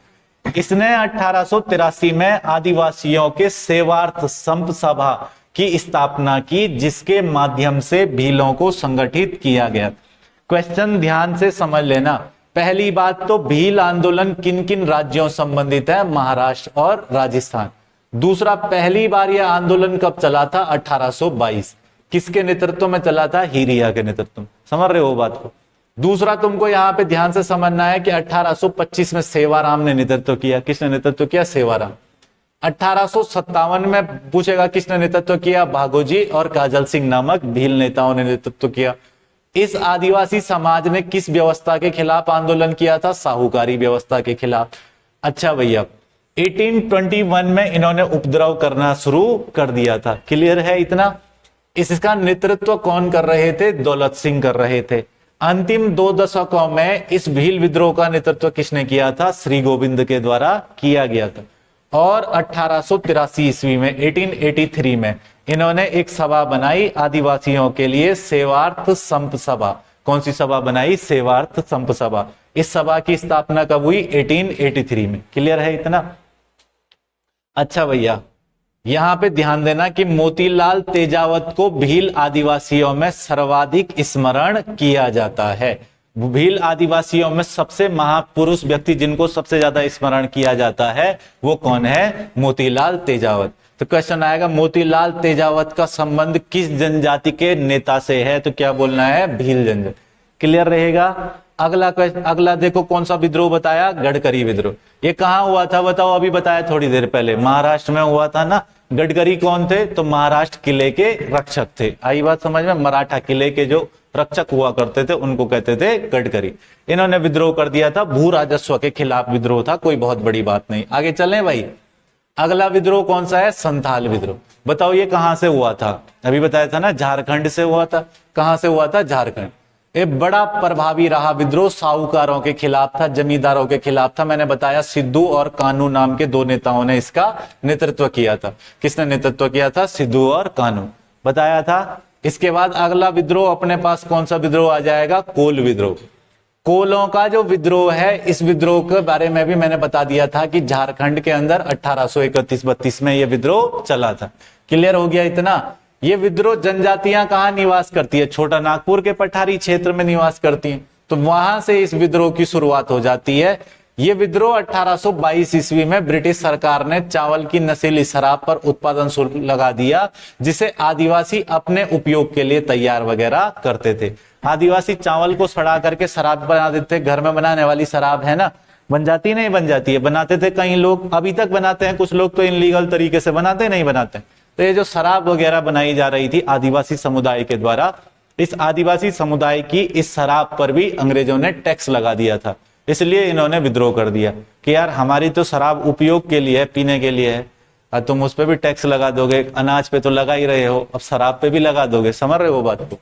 इसने 1883 में आदिवासियों के सेवार्थ संप सभा की स्थापना की, जिसके माध्यम से भीलों को संगठित किया गया। क्वेश्चन ध्यान से समझ लेना। पहली बात तो भील आंदोलन किन किन राज्यों संबंधित है, महाराष्ट्र और राजस्थान। दूसरा, पहली बार यह आंदोलन कब चला था, 1822। किसके नेतृत्व में चला था, हिरिया के नेतृत्व में। समझ रहे हो बात को। दूसरा तुमको यहां पे ध्यान से समझना है कि 1825 में सेवाराम ने नेतृत्व किया। किसने नेतृत्व किया, सेवाराम। 1857 में पूछेगा किसने नेतृत्व किया, भागोजी और काजल सिंह नामक भील नेताओं ने नेतृत्व किया। इस आदिवासी समाज ने किस व्यवस्था के खिलाफ आंदोलन किया था, साहूकारी व्यवस्था के खिलाफ। अच्छा भैया, 1821 में इन्होंने उपद्रव करना शुरू कर दिया था। क्लियर है इतना। इसका नेतृत्व कौन कर रहे थे, दौलत सिंह कर रहे थे। अंतिम 2 दशकों में इस भील विद्रोह का नेतृत्व किसने किया था, श्री गोविंद के द्वारा किया गया था। और 1883 ईस्वी में 1883 में इन्होंने एक सभा बनाई आदिवासियों के लिए, सेवार्थ संप सभा। कौन सी सभा बनाई, सेवार्थ संप सभा। इस सभा की स्थापना कब हुई, 1883 में। क्लियर है इतना। अच्छा भैया, यहां पे ध्यान देना कि मोतीलाल तेजावत को भील आदिवासियों में सर्वाधिक स्मरण किया जाता है। भील आदिवासियों में सबसे महापुरुष व्यक्ति जिनको सबसे ज्यादा स्मरण किया जाता है वो कौन है, मोतीलाल तेजावत। तो क्वेश्चन आएगा मोतीलाल तेजावत का संबंध किस जनजाति के नेता से है, तो क्या बोलना है, भील जनजाति। क्लियर रहेगा। अगला क्वेश्चन, अगला देखो कौन सा विद्रोह बताया, गडकरी विद्रोह। ये कहां हुआ था बताओ, अभी बताया थोड़ी देर पहले, महाराष्ट्र में हुआ था ना। गडकरी कौन थे, तो महाराष्ट्र किले के रक्षक थे। आई बात समझ में। मराठा किले के जो रक्षक हुआ करते थे उनको कहते थे गडकरी। इन्होंने विद्रोह कर दिया था, भू राजस्व के खिलाफ विद्रोह था, कोई बहुत बड़ी बात नहीं। आगे चलें भाई। अगला विद्रोह कौन सा है, संथाल विद्रोह। बताओ ये कहां से हुआ था, अभी बताया था ना, झारखंड से हुआ था। कहां से हुआ था, झारखंड। एक बड़ा प्रभावी रहा विद्रोह, साहूकारों के खिलाफ था, जमींदारों के खिलाफ था। मैंने बताया सिद्धू और कानू नाम के 2 नेताओं ने इसका नेतृत्व किया था। किसने नेतृत्व किया था, सिद्धू और कानू, बताया था। इसके बाद अगला विद्रोह अपने पास कौन सा विद्रोह आ जाएगा, कोल विद्रोह। कोलों का जो विद्रोह है, इस विद्रोह के बारे में भी मैंने बता दिया था कि झारखंड के अंदर 1831-32 में यह विद्रोह चला था। क्लियर हो गया इतना। ये विद्रोह जनजातियां कहां निवास करती है, छोटा नागपुर के पठारी क्षेत्र में निवास करती हैं, तो वहां से इस विद्रोह की शुरुआत हो जाती है। ये विद्रोह 1822 ईस्वी में ब्रिटिश सरकार ने चावल की नशीली शराब पर उत्पादन शुल्क लगा दिया, जिसे आदिवासी अपने उपयोग के लिए तैयार वगैरह करते थे। आदिवासी चावल को सड़ा करके शराब बना देते थे। घर में बनाने वाली शराब है ना, बन जाती नहीं बन जाती है, बनाते थे कई लोग, अभी तक बनाते हैं कुछ लोग, तो इनलीगल तरीके से बनाते नहीं बनाते। तो ये जो शराब वगैरह बनाई जा रही थी आदिवासी समुदाय के द्वारा, इस आदिवासी समुदाय की इस शराब पर भी अंग्रेजों ने टैक्स लगा दिया था। इसलिए इन्होंने विद्रोह कर दिया कि यार हमारी तो शराब उपयोग के लिए है, पीने के लिए है, और तुम उस पर भी टैक्स लगा दोगे, अनाज पे तो लगा ही रहे हो, अब शराब पे भी लगा दोगे, समझ रहे हो बात को।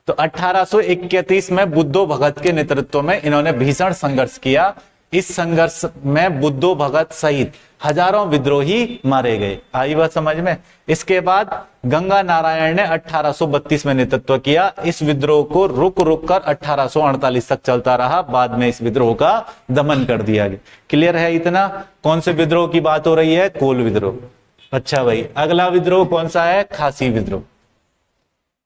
तो 1831 में बुद्धो भगत के नेतृत्व में इन्होंने भीषण संघर्ष किया। इस संघर्ष में बुद्धो भगत सहित हजारों विद्रोही मारे गए। आई बात समझ में। इसके बाद गंगा नारायण ने 1832 में नेतृत्व किया। इस विद्रोह को रुक रुक कर 1848 तक चलता रहा। बाद में इस विद्रोह का दमन कर दिया गया। क्लियर है इतना? कौन से विद्रोह की बात हो रही है? कोल विद्रोह। अच्छा भाई, अगला विद्रोह कौन सा है? खासी विद्रोह।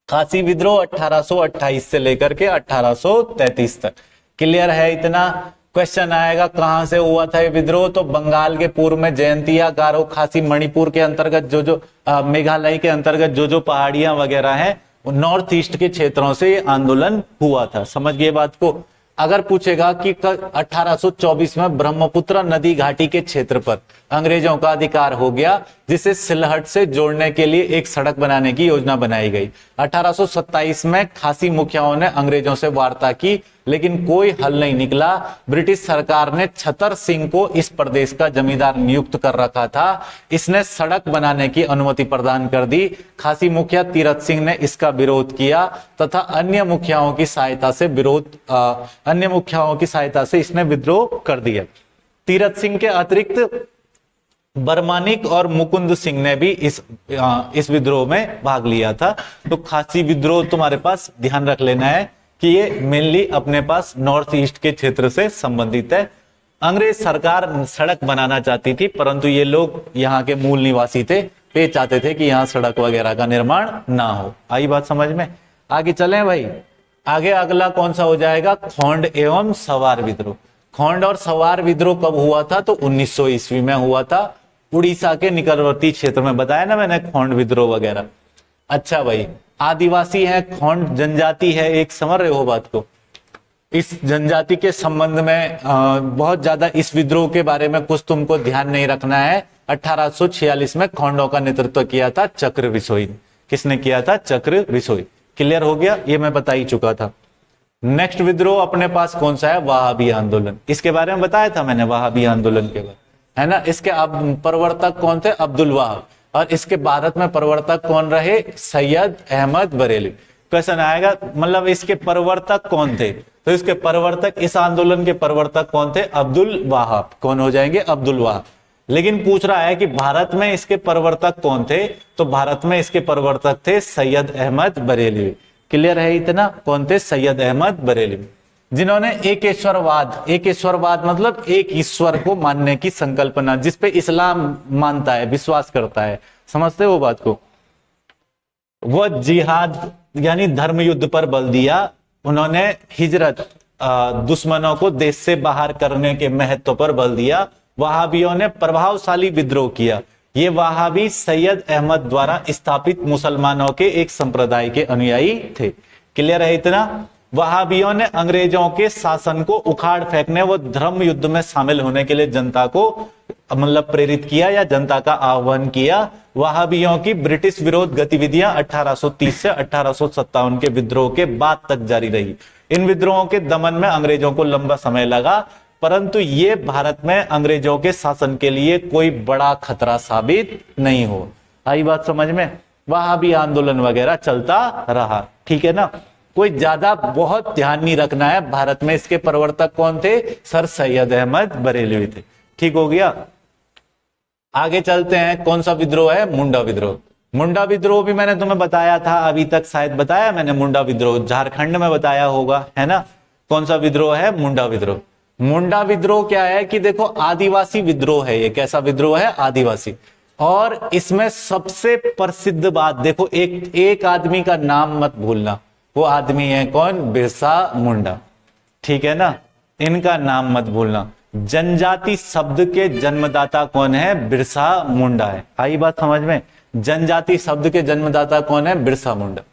खासी विद्रोह 1828 से लेकर के 1833 तक। क्लियर है इतना? क्वेश्चन आएगा कहां से हुआ था ये विद्रोह, तो बंगाल के पूर्व में जयंतिया, गारो, खासी, मणिपुर के अंतर्गत जो मेघालय के अंतर्गत जो पहाड़ियां वगैरह हैं, नॉर्थ ईस्ट के क्षेत्रों से ये आंदोलन हुआ था। समझ गए बात को? अगर पूछेगा कि 1824 में ब्रह्मपुत्र नदी घाटी के क्षेत्र पर अंग्रेजों का अधिकार हो गया, जिसे सिलहट से जोड़ने के लिए एक सड़क बनाने की योजना बनाई गई। 1827 में खासी मुखियाओं ने अंग्रेजों से वार्ता की, लेकिन कोई हल नहीं निकला। ब्रिटिश सरकार ने छतर सिंह को इस प्रदेश का जमींदार नियुक्त कर रखा था। इसने सड़क बनाने की अनुमति प्रदान कर दी। खासी मुखिया तीरथ सिंह ने इसका विरोध किया तथा अन्य मुखियाओं की सहायता से इसने विद्रोह कर दिया। तीरथ सिंह के अतिरिक्त बर्मानिक और मुकुंद सिंह ने भी इस विद्रोह में भाग लिया था। तो खासी विद्रोह तुम्हारे पास ध्यान रख लेना है कि ये मेनली अपने पास नॉर्थ ईस्ट के क्षेत्र से संबंधित है। अंग्रेज सरकार सड़क बनाना चाहती थी, परंतु ये लोग यहाँ के मूल निवासी थे, वे चाहते थे कि यहाँ सड़क वगैरह का निर्माण ना हो। आई बात समझ में? आगे चलें भाई। आगे अगला कौन सा हो जाएगा? खोंड एवं सवार विद्रोह। खोंड और सवार विद्रोह कब हुआ था? तो 1900 ईस्वी में हुआ था, उड़ीसा के निकटवर्ती क्षेत्र में। बताया ना मैंने खोंड विद्रोह वगैरह। अच्छा भाई, आदिवासी है, खोंड जनजाति है एक, समझ रहे हो बात को? इस जनजाति के संबंध में बहुत ज्यादा इस विद्रोह के बारे में कुछ तुमको ध्यान नहीं रखना है। 1846 में खोंडों का नेतृत्व किया था चक्र विसोई। किसने किया था? चक्र विसोई। क्लियर हो गया? ये मैं बता ही चुका था। नेक्स्ट विद्रोह अपने पास कौन सा है? वहाबी आंदोलन। इसके बारे में बताया था मैंने, वहाबी आंदोलन के बारे, है ना। इसके अब प्रवर्तक कौन थे? अब्दुल वहाब। और इसके भारत में प्रवर्तक कौन रहे? सैयद अहमद बरेलवी। क्वेश्चन आएगा मतलब इसके प्रवर्तक कौन थे? तो इसके प्रवर्तक, इस आंदोलन के प्रवर्तक कौन थे? अब्दुल वहाब। कौन हो जाएंगे? अब्दुल वहाब। लेकिन पूछ रहा है कि भारत में इसके प्रवर्तक कौन थे? तो भारत में इसके प्रवर्तक थे सैयद अहमद बरेलवी। क्लियर है इतना? कौन थे? सैयद अहमद बरेलवी, जिन्होंने एकेश्वरवाद मतलब एक ईश्वर को मानने की संकल्पना, जिसपे इस्लाम मानता है, विश्वास करता है। समझते हो बात को? वो जिहाद यानी धर्म युद्ध पर बल दिया। उन्होंने हिजरत, दुश्मनों को देश से बाहर करने के महत्व पर बल दिया। वहाबियों ने प्रभावशाली विद्रोह किया। ये वहाबी सैयद अहमद द्वारा स्थापित मुसलमानों के एक संप्रदाय के अनुयायी थे। क्लियर है इतना? वहाबियों ने अंग्रेजों के शासन को उखाड़ फेंकने व धर्म युद्ध में शामिल होने के लिए जनता को मतलब प्रेरित किया या जनता का आह्वान किया। वहाबियों की ब्रिटिश विरोध गतिविधियां 1830 से 1857 के विद्रोह के बाद तक जारी रही। इन विद्रोहों के दमन में अंग्रेजों को लंबा समय लगा, परंतु ये भारत में अंग्रेजों के शासन के लिए कोई बड़ा खतरा साबित नहीं हो। आई बात समझ में? वहाबी आंदोलन वगैरह चलता रहा। ठीक है ना? कोई ज्यादा बहुत ध्यान नहीं रखना है। भारत में इसके प्रवर्तक कौन थे? सर सैयद अहमद बरेलवी थे। ठीक हो गया? आगे चलते हैं। कौन सा विद्रोह है? मुंडा विद्रोह। मुंडा विद्रोह भी मैंने तुम्हें बताया था, अभी तक शायद बताया मैंने। मुंडा विद्रोह झारखंड में बताया होगा, है ना। कौन सा विद्रोह है? मुंडा विद्रोह। मुंडा विद्रोह क्या है कि देखो, आदिवासी विद्रोह है ये। कैसा विद्रोह है? आदिवासी। और इसमें सबसे प्रसिद्ध बात देखो, एक आदमी का नाम मत भूलना। वो आदमी है कौन? बिरसा मुंडा। ठीक है ना? इनका नाम मत भूलना। जनजाति शब्द के जन्मदाता कौन है? बिरसा मुंडा है। आई बात समझ में? जनजाति शब्द के जन्मदाता कौन है? बिरसा मुंडा।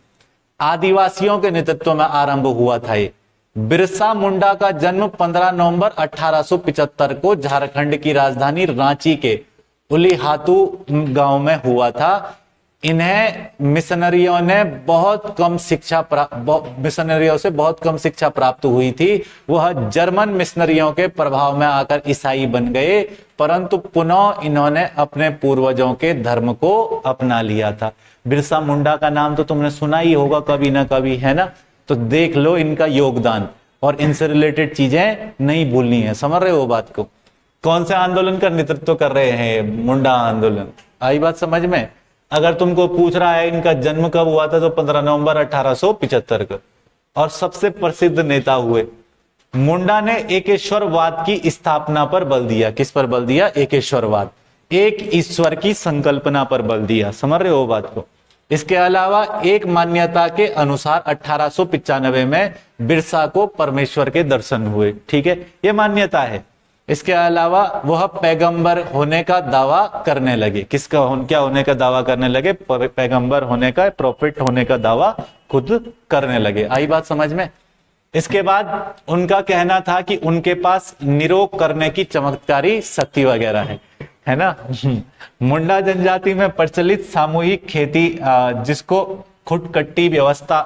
आदिवासियों के नेतृत्व में आरंभ हुआ था ये। बिरसा मुंडा का जन्म 15 नवंबर 1875 को झारखंड की राजधानी रांची के उलीहातू गांव में हुआ था। इन्हें मिशनरियों ने मिशनरियों से बहुत कम शिक्षा प्राप्त हुई थी। वह जर्मन मिशनरियों के प्रभाव में आकर ईसाई बन गए, परंतु पुनः इन्होंने अपने पूर्वजों के धर्म को अपना लिया था। बिरसा मुंडा का नाम तो तुमने सुना ही होगा कभी ना कभी, है ना? तो देख लो इनका योगदान, और इनसे रिलेटेड चीजें नहीं भूलनी है। समझ रहे हो बात को? कौन से आंदोलन का नेतृत्व कर रहे हैं? मुंडा आंदोलन। आई बात समझ में? अगर तुमको पूछ रहा है इनका जन्म कब हुआ था, तो 15 नवंबर 1875 को, और सबसे प्रसिद्ध नेता हुए। मुंडा ने एकेश्वरवाद की स्थापना पर बल दिया। किस पर बल दिया? एकेश्वरवाद, एक ईश्वर की संकल्पना पर बल दिया। समझ रहे हो बात को? इसके अलावा एक मान्यता के अनुसार 1895 में बिरसा को परमेश्वर के दर्शन हुए। ठीक है, ये मान्यता है। इसके अलावा वह पैगंबर होने का दावा करने लगे। क्या होने का दावा करने लगे? पैगंबर होने का, प्रॉफिट होने का दावा खुद करने लगे। आई बात समझ में? इसके बाद उनका कहना था कि उनके पास निरोग करने की चमत्कारी शक्ति वगैरह है ना? मुंडा जनजाति में प्रचलित सामूहिक खेती, जिसको खुटकट्टी व्यवस्था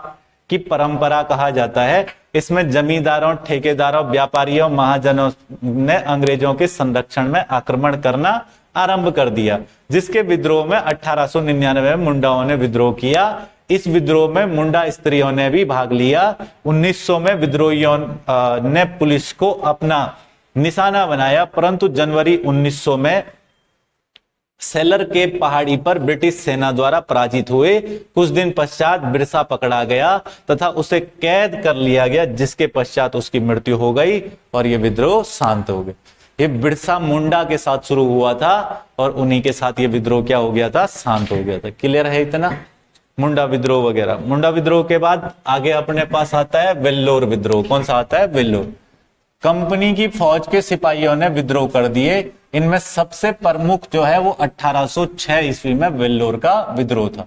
की परंपरा कहा जाता है, इसमें जमींदारों, ठेकेदारों, व्यापारियों, महाजनों ने अंग्रेजों के संरक्षण में आक्रमण करना आरंभ कर दिया, जिसके विद्रोह में 1899 में मुंडाओं ने विद्रोह किया। इस विद्रोह में मुंडा स्त्रियों ने भी भाग लिया। 1900 में विद्रोहियों ने पुलिस को अपना निशाना बनाया, परंतु जनवरी 1900 में सेलर के पहाड़ी पर ब्रिटिश सेना द्वारा पराजित हुए। कुछ दिन पश्चात बिरसा पकड़ा गया तथा उसे कैद कर लिया गया, जिसके पश्चात उसकी मृत्यु हो गई और यह विद्रोह शांत हो गया। ये बिरसा मुंडा के साथ शुरू हुआ था और उन्हीं के साथ ये विद्रोह क्या हो गया था? शांत हो गया था। क्लियर है इतना? मुंडा विद्रोह वगैरह। मुंडा विद्रोह के बाद आगे अपने पास आता है वेल्लोर विद्रोह। कौन सा आता है? वेल्लोर। कंपनी की फौज के सिपाहियों ने विद्रोह कर दिए। इनमें सबसे प्रमुख जो है वो 1806 ईस्वी में वेल्लोर का विद्रोह था।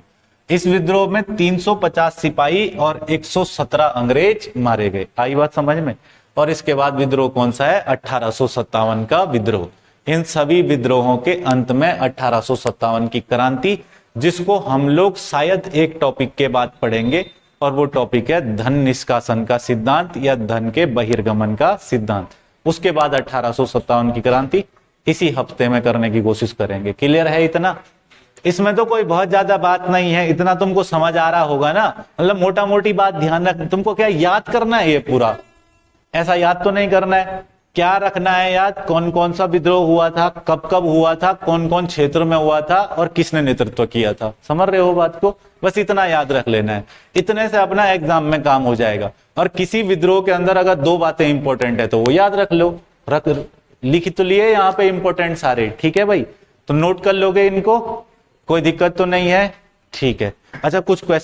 इस विद्रोह में 350 सिपाही और 117 अंग्रेज मारे गए। आई बात समझ में? और इसके बाद विद्रोह कौन सा है? 1857 का विद्रोह। इन सभी विद्रोहों के अंत में 1857 की क्रांति, जिसको हम लोग शायद एक टॉपिक के बाद पढ़ेंगे, और वो टॉपिक है धन निष्कासन का सिद्धांत या धन के बहिर्गमन का सिद्धांत। उसके बाद 1857 की क्रांति इसी हफ्ते में करने की कोशिश करेंगे। क्लियर है इतना? इसमें तो कोई बहुत ज्यादा बात नहीं है, इतना तुमको समझ आ रहा होगा ना? मतलब मोटा मोटी बात ध्यान रख। तुमको क्या याद करना है? ये पूरा ऐसा याद तो नहीं करना है। क्या रखना है याद? कौन कौन सा विद्रोह हुआ था, कब कब हुआ था, कौन कौन क्षेत्र में हुआ था और किसने नेतृत्व किया था। समझ रहे हो बात को? बस इतना याद रख लेना है। इतने से अपना एग्जाम में काम हो जाएगा। और किसी विद्रोह के अंदर अगर 2 बातें इंपॉर्टेंट है तो वो याद रख लो। लिख तो लिए यहाँ पे इंपॉर्टेंट सारे। ठीक है भाई? तो नोट कर लोगे इनको? कोई दिक्कत तो नहीं है? ठीक है। अच्छा, कुछ क्वेश्चन